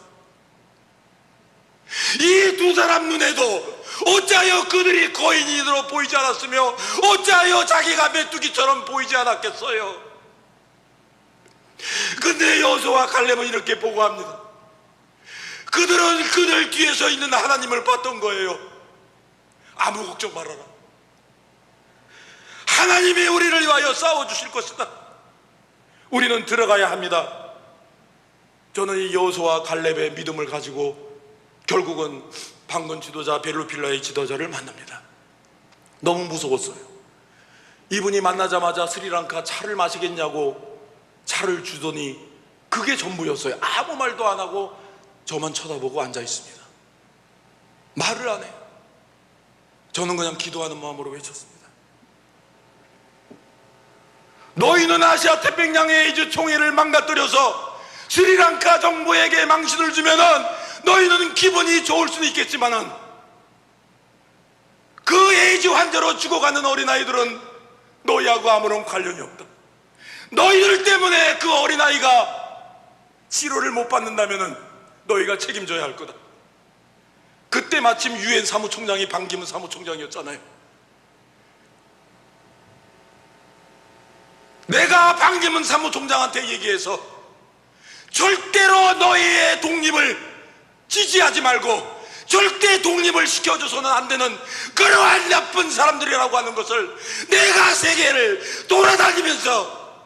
이 두 사람 눈에도 어찌하여 그들이 거인으로 보이지 않았으며 어찌하여 자기가 메뚜기처럼 보이지 않았겠어요? 근데 여호수아와 갈렙은 이렇게 보고합니다. 그들은 그들 뒤에서 있는 하나님을 봤던 거예요. 아무 걱정 말아라. 하나님이 우리를 위하여 싸워주실 것이다. 우리는 들어가야 합니다. 저는 이 여호수아와 갈렙의 믿음을 가지고 결국은 반군 지도자 벨루필라의 지도자를 만납니다. 너무 무서웠어요. 이분이 만나자마자 스리랑카 차를 마시겠냐고 차를 주더니 그게 전부였어요. 아무 말도 안 하고 저만 쳐다보고 앉아 있습니다. 말을 안 해요. 저는 그냥 기도하는 마음으로 외쳤습니다. 너희는 아시아 태평양의 에이즈 총회를 망가뜨려서 스리랑카 정부에게 망신을 주면은 너희는 기분이 좋을 수는 있겠지만은 그 에이즈 환자로 죽어가는 어린아이들은 너희하고 아무런 관련이 없다. 너희들 때문에 그 어린아이가 치료를 못 받는다면은 너희가 책임져야 할 거다. 그때 마침 유엔 사무총장이 반기문 사무총장이었잖아요. 내가 반기문 사무총장한테 얘기해서 절대로 너희의 독립을 지지하지 말고 절대 독립을 시켜줘서는 안 되는 그러한 나쁜 사람들이라고 하는 것을 내가 세계를 돌아다니면서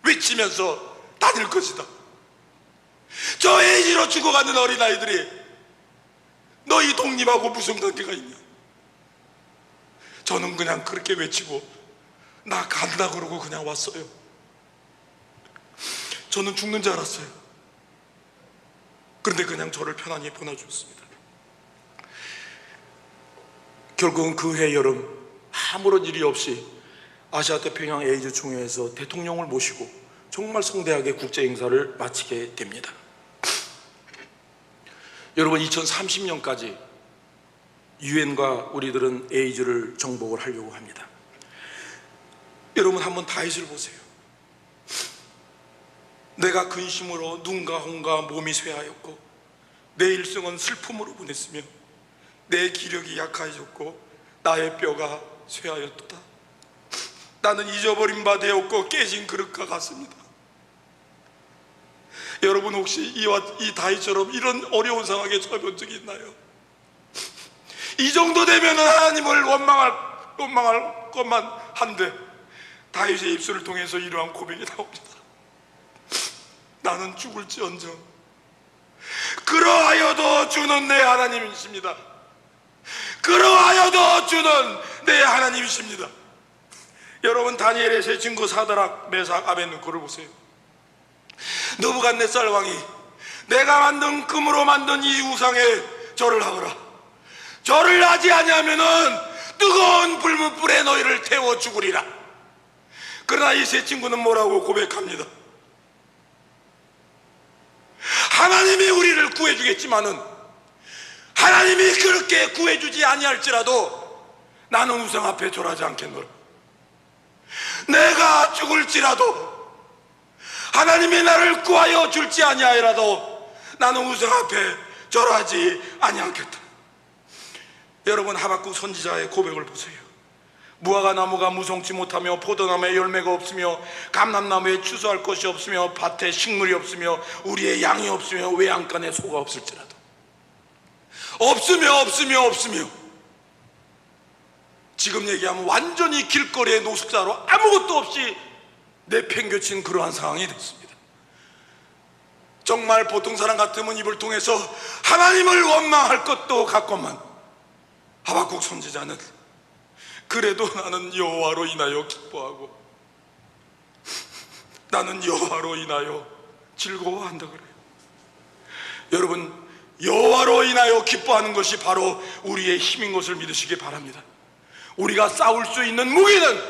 외치면서 다닐 것이다. 저 에이즈로 죽어가는 어린아이들이 너희 독립하고 무슨 관계가 있냐. 저는 그냥 그렇게 외치고 나 간다 그러고 그냥 왔어요. 저는 죽는 줄 알았어요. 그런데 그냥 저를 편안히 보내주었습니다. 결국은 그 해 여름 아무런 일이 없이 아시아 태평양 에이즈 총회에서 대통령을 모시고 정말 성대하게 국제 행사를 마치게 됩니다. 여러분, 2030년까지 유엔과 우리들은 에이즈를 정복을 하려고 합니다. 여러분, 한번 다윗을 보세요. 내가 근심으로 눈과 혼과 몸이 쇠하였고 내 일생은 슬픔으로 보냈으며 내 기력이 약해졌고 나의 뼈가 쇠하였도다. 나는 잊어버린 바 되었고 깨진 그릇과 같습니다. 여러분, 혹시 이 다윗처럼 이런 어려운 상황에 처해 본 적이 있나요? 이 정도 되면 하나님을 원망할 것만 한데 다윗의 입술을 통해서 이러한 고백이 나옵니다. 나는 죽을지언정 그러하여도 주는 내 하나님이십니다. 그러하여도 주는 내 하나님이십니다. 여러분, 다니엘의 세 친구 사드락, 메삭, 아벳느고를 보세요. 느부갓네살 왕이 내가 만든 금으로 만든 이 우상에 절을 하거라. 절을 하지 아니하면은 뜨거운 불문불에 너희를 태워 죽으리라. 그러나 이 세 친구는 뭐라고 고백합니다. 하나님이 우리를 구해주겠지만은, 하나님이 그렇게 구해주지 아니할지라도 나는 우상 앞에 절하지 않겠노라. 내가 죽을지라도, 하나님이 나를 구하여 줄지 아니하여라도 나는 우상 앞에 절하지 아니하겠다. 여러분, 하박국 선지자의 고백을 보세요. 무화과 나무가 무성치 못하며 포도나무에 열매가 없으며 감람나무에 추수할 것이 없으며 밭에 식물이 없으며 우리의 양이 없으며 외양간에 소가 없을지라도, 없으며 지금 얘기하면 완전히 길거리의 노숙자로 아무것도 없이 내팽겨친 그러한 상황이 됐습니다. 정말 보통 사람 같으면 입을 통해서 하나님을 원망할 것도 같건만, 하박국 선지자는 그래도 나는 여호와로 인하여 기뻐하고 나는 여호와로 인하여 즐거워한다 그래요. 여러분, 여호와로 인하여 기뻐하는 것이 바로 우리의 힘인 것을 믿으시기 바랍니다. 우리가 싸울 수 있는 무기는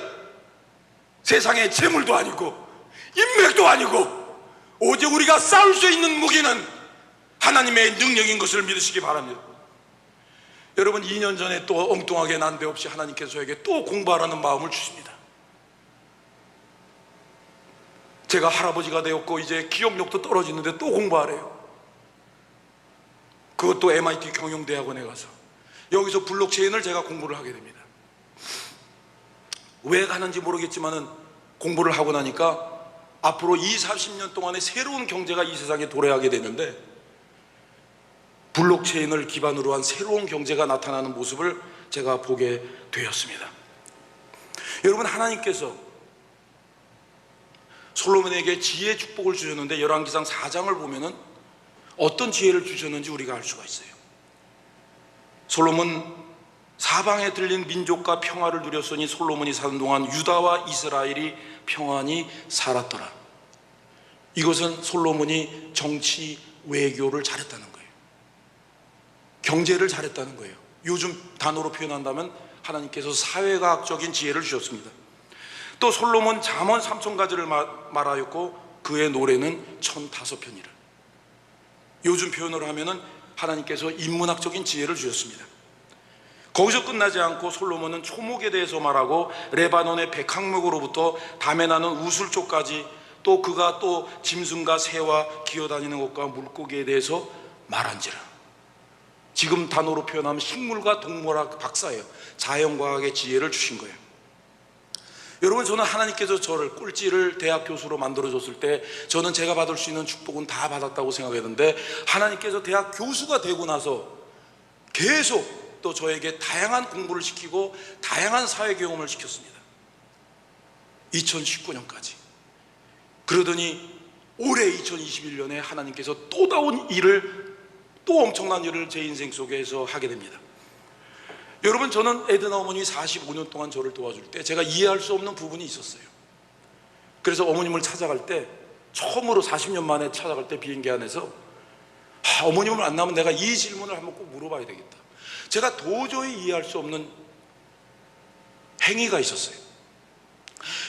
세상의 재물도 아니고 인맥도 아니고, 오직 우리가 싸울 수 있는 무기는 하나님의 능력인 것을 믿으시기 바랍니다. 여러분, 2년 전에 또 엉뚱하게 난데없이 하나님께서 저에게 또 공부하라는 마음을 주십니다. 제가 할아버지가 되었고 이제 기억력도 떨어지는데 또 공부하래요. 그것도 MIT 경영대학원에 가서 여기서 블록체인을 제가 공부를 하게 됩니다. 왜 가는지 모르겠지만은 공부를 하고 나니까 앞으로 20-30년 동안에 새로운 경제가 이 세상에 도래하게 되는데, 블록체인을 기반으로 한 새로운 경제가 나타나는 모습을 제가 보게 되었습니다. 여러분, 하나님께서 솔로몬에게 지혜의 축복을 주셨는데, 열왕기상 4장을 보면은 어떤 지혜를 주셨는지 우리가 알 수가 있어요. 솔로몬, 사방에 들린 민족과 평화를 누렸으니 솔로몬이 사는 동안 유다와 이스라엘이 평안히 살았더라. 이것은 솔로몬이 정치, 외교를 잘했다는 거예요. 경제를 잘했다는 거예요. 요즘 단어로 표현한다면 하나님께서 사회과학적인 지혜를 주셨습니다. 또 솔로몬 잠언 3000가지를 말하였고 그의 노래는 1005편이라. 요즘 표현으로 하면은 하나님께서 인문학적인 지혜를 주셨습니다. 거기서 끝나지 않고 솔로몬은 초목에 대해서 말하고 레바논의 백항목으로부터 담에 나는 우슬초까지, 또 그가 또 짐승과 새와 기어다니는 것과 물고기에 대해서 말한지라. 지금 단어로 표현하면 식물과 동물학 박사예요. 자연과학의 지혜를 주신 거예요. 여러분, 저는 하나님께서 저를 꼴찌를 대학 교수로 만들어줬을 때 저는 제가 받을 수 있는 축복은 다 받았다고 생각했는데, 하나님께서 대학 교수가 되고 나서 계속 또 저에게 다양한 공부를 시키고 다양한 사회 경험을 시켰습니다. 2019년까지. 그러더니 올해 2021년에 하나님께서 또 엄청난 일을 제 인생 속에서 하게 됩니다. 여러분, 저는 에드나 어머니 45년 동안 저를 도와줄 때 제가 이해할 수 없는 부분이 있었어요. 그래서 어머님을 찾아갈 때, 처음으로 40년 만에 찾아갈 때 비행기 안에서 어머님을 만나면 내가 이 질문을 한번 꼭 물어봐야 되겠다. 제가 도저히 이해할 수 없는 행위가 있었어요.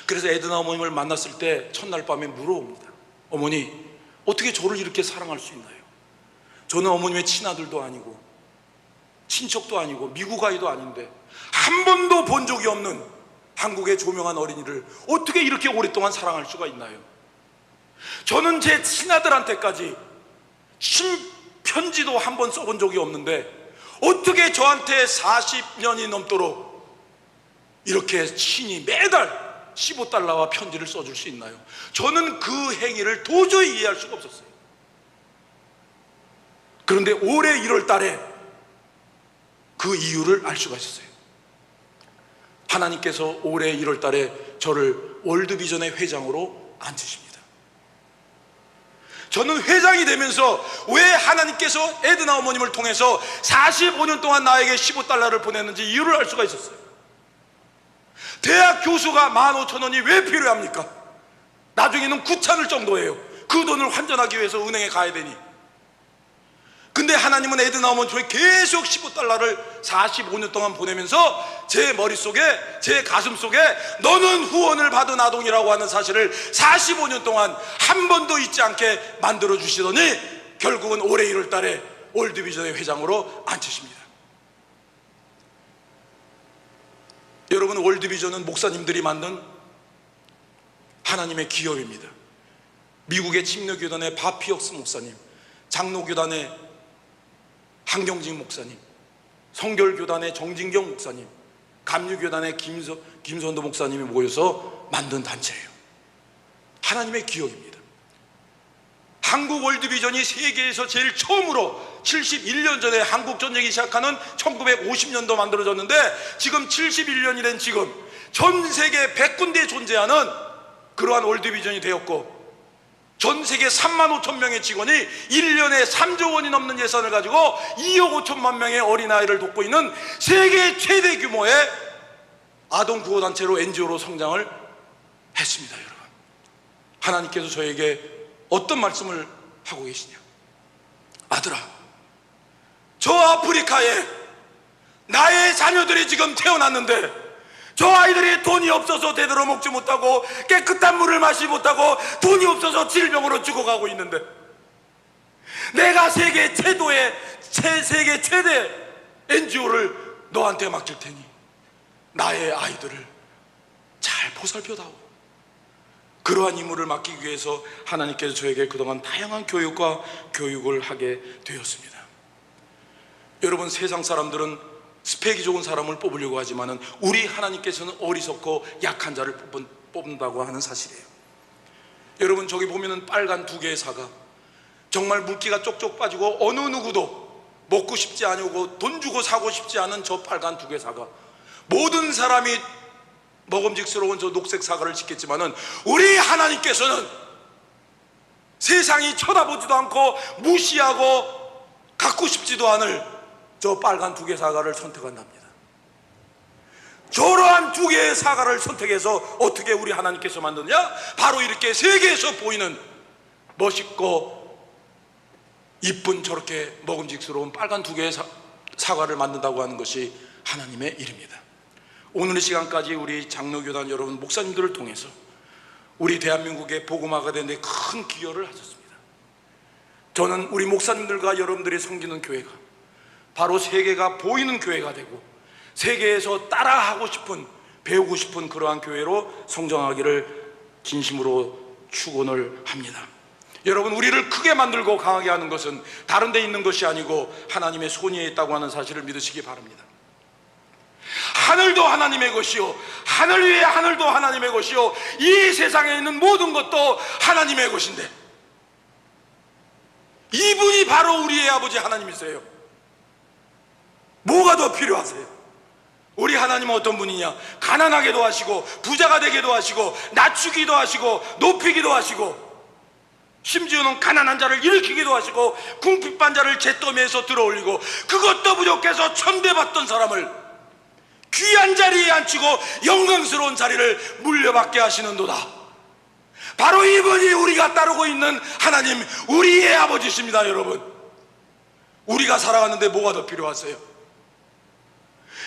그래서 에드나 어머님을 만났을 때 첫날 밤에 물어봅니다. 어머니, 어떻게 저를 이렇게 사랑할 수 있나요? 저는 어머님의 친아들도 아니고 친척도 아니고 미국 아이도 아닌데 한 번도 본 적이 없는 한국의 조명한 어린이를 어떻게 이렇게 오랫동안 사랑할 수가 있나요? 저는 제 친아들한테까지 편지도 한 번 써본 적이 없는데 어떻게 저한테 40년이 넘도록 이렇게 친히 매달 $15와 편지를 써줄 수 있나요? 저는 그 행위를 도저히 이해할 수가 없었어요. 그런데 올해 1월 달에 그 이유를 알 수가 있었어요. 하나님께서 올해 1월 달에 저를 월드비전의 회장으로 앉으십니다. 저는 회장이 되면서 왜 하나님께서 에드나 어머님을 통해서 45년 동안 나에게 15달러를 보냈는지 이유를 알 수가 있었어요. 대학 교수가 15,000원이 왜 필요합니까? 나중에는 구차를 정도예요. 그 돈을 환전하기 위해서 은행에 가야 되니. 근데 하나님은 에드나 어머니에 계속 15달러를 45년 동안 보내면서 제 머릿속에, 제 가슴속에 너는 후원을 받은 아동이라고 하는 사실을 45년 동안 한 번도 잊지 않게 만들어 주시더니 결국은 올해 1월 달에 월드비전의 회장으로 앉히십니다. 여러분, 월드비전은 목사님들이 만든 하나님의 기업입니다. 미국의 침례교단의 바피역스 목사님, 장로교단의 한경직 목사님, 성결교단의 정진경 목사님, 감리교단의 김선도 목사님이 모여서 만든 단체예요. 하나님의 기업입니다. 한국 월드비전이 세계에서 제일 처음으로 71년 전에 한국 전쟁이 시작하는 1950년도 만들어졌는데, 지금 71년이 된 지금 전 세계 100군데에 존재하는 그러한 월드비전이 되었고, 전 세계 3만 5천 명의 직원이 1년에 3조 원이 넘는 예산을 가지고 2억 5천만 명의 어린아이를 돕고 있는 세계 최대 규모의 아동구호단체로, NGO로 성장을 했습니다. 여러분, 하나님께서 저에게 어떤 말씀을 하고 계시냐? 아들아, 저 아프리카에 나의 자녀들이 지금 태어났는데 저 아이들이 돈이 없어서 제대로 먹지 못하고 깨끗한 물을 마시지 못하고 돈이 없어서 질병으로 죽어가고 있는데, 내가 세계 최대 NGO를 너한테 맡길 테니 나의 아이들을 잘 보살펴다오. 그러한 임무를 맡기기 위해서 하나님께서 저에게 그동안 다양한 교육을 하게 되었습니다. 여러분, 세상 사람들은 스펙이 좋은 사람을 뽑으려고 하지만은 우리 하나님께서는 어리석고 약한 자를 뽑는다고 하는 사실이에요. 여러분, 저기 보면은 빨간 2개의 사과, 정말 물기가 쪽쪽 빠지고 어느 누구도 먹고 싶지 않고 돈 주고 사고 싶지 않은 저 빨간 2개의 사과, 모든 사람이 먹음직스러운 저 녹색 사과를 짓겠지만은 우리 하나님께서는 세상이 쳐다보지도 않고 무시하고 갖고 싶지도 않을 저 빨간 2개 사과를 선택한답니다. 저러한 2개의 사과를 선택해서 어떻게 우리 하나님께서 만드냐? 바로 이렇게 세계에서 보이는 멋있고 이쁜 저렇게 먹음직스러운 빨간 2개의 사과를 만든다고 하는 것이 하나님의 일입니다. 오늘 이 시간까지 우리 장로교단 여러분, 목사님들을 통해서 우리 대한민국의 복음화가 되는 데 큰 기여를 하셨습니다. 저는 우리 목사님들과 여러분들이 섬기는 교회가 바로 세계가 보이는 교회가 되고 세계에서 따라하고 싶은, 배우고 싶은 그러한 교회로 성장하기를 진심으로 축원을 합니다. 여러분, 우리를 크게 만들고 강하게 하는 것은 다른 데 있는 것이 아니고 하나님의 손위에 있다고 하는 사실을 믿으시기 바랍니다. 하늘도 하나님의 것이요, 하늘 위에 하늘도 하나님의 것이요, 이 세상에 있는 모든 것도 하나님의 것인데, 이분이 바로 우리의 아버지 하나님이세요. 뭐가 더 필요하세요? 우리 하나님은 어떤 분이냐? 가난하게도 하시고 부자가 되게도 하시고 낮추기도 하시고 높이기도 하시고, 심지어는 가난한 자를 일으키기도 하시고 궁핍한 자를 잿더미에서 들어올리고, 그것도 부족해서 천대받던 사람을 귀한 자리에 앉히고 영광스러운 자리를 물려받게 하시는도다. 바로 이분이 우리가 따르고 있는 하나님, 우리의 아버지십니다. 여러분, 우리가 살아가는데 뭐가 더 필요하세요?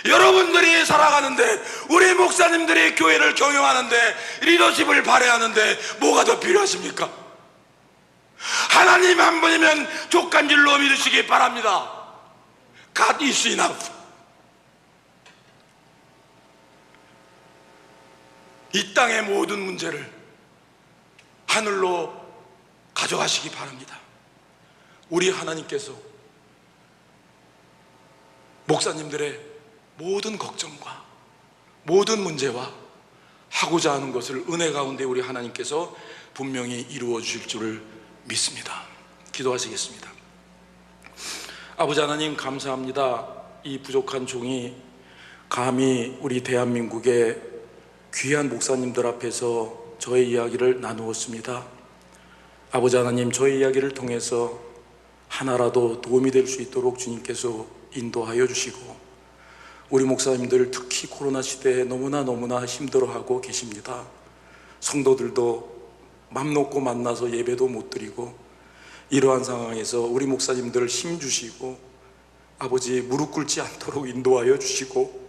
여러분들이 살아가는데, 우리 목사님들이 교회를 경영하는데, 리더십을 발휘하는데 뭐가 더 필요하십니까? 하나님 한 분이면 족간질로 믿으시기 바랍니다. God is enough. 이 땅의 모든 문제를 하늘로 가져가시기 바랍니다. 우리 하나님께서 목사님들의 모든 걱정과 모든 문제와 하고자 하는 것을 은혜 가운데 우리 하나님께서 분명히 이루어 주실 줄을 믿습니다. 기도하시겠습니다. 아버지 하나님, 감사합니다. 이 부족한 종이 감히 우리 대한민국의 귀한 목사님들 앞에서 저의 이야기를 나누었습니다. 아버지 하나님, 저희 이야기를 통해서 하나라도 도움이 될 수 있도록 주님께서 인도하여 주시고, 우리 목사님들 특히 코로나 시대에 너무나 힘들어하고 계십니다. 성도들도 맘 놓고 만나서 예배도 못 드리고, 이러한 상황에서 우리 목사님들 힘 주시고, 아버지 무릎 꿇지 않도록 인도하여 주시고,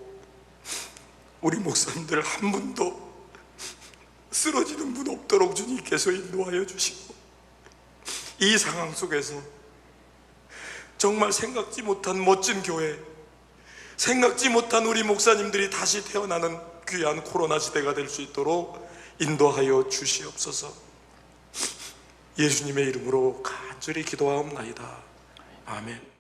우리 목사님들 한 분도 쓰러지는 분 없도록 주님께서 인도하여 주시고, 이 상황 속에서 정말 생각지 못한 멋진 교회, 생각지 못한 우리 목사님들이 다시 태어나는 귀한 코로나 시대가 될 수 있도록 인도하여 주시옵소서. 예수님의 이름으로 간절히 기도하옵나이다. 아멘.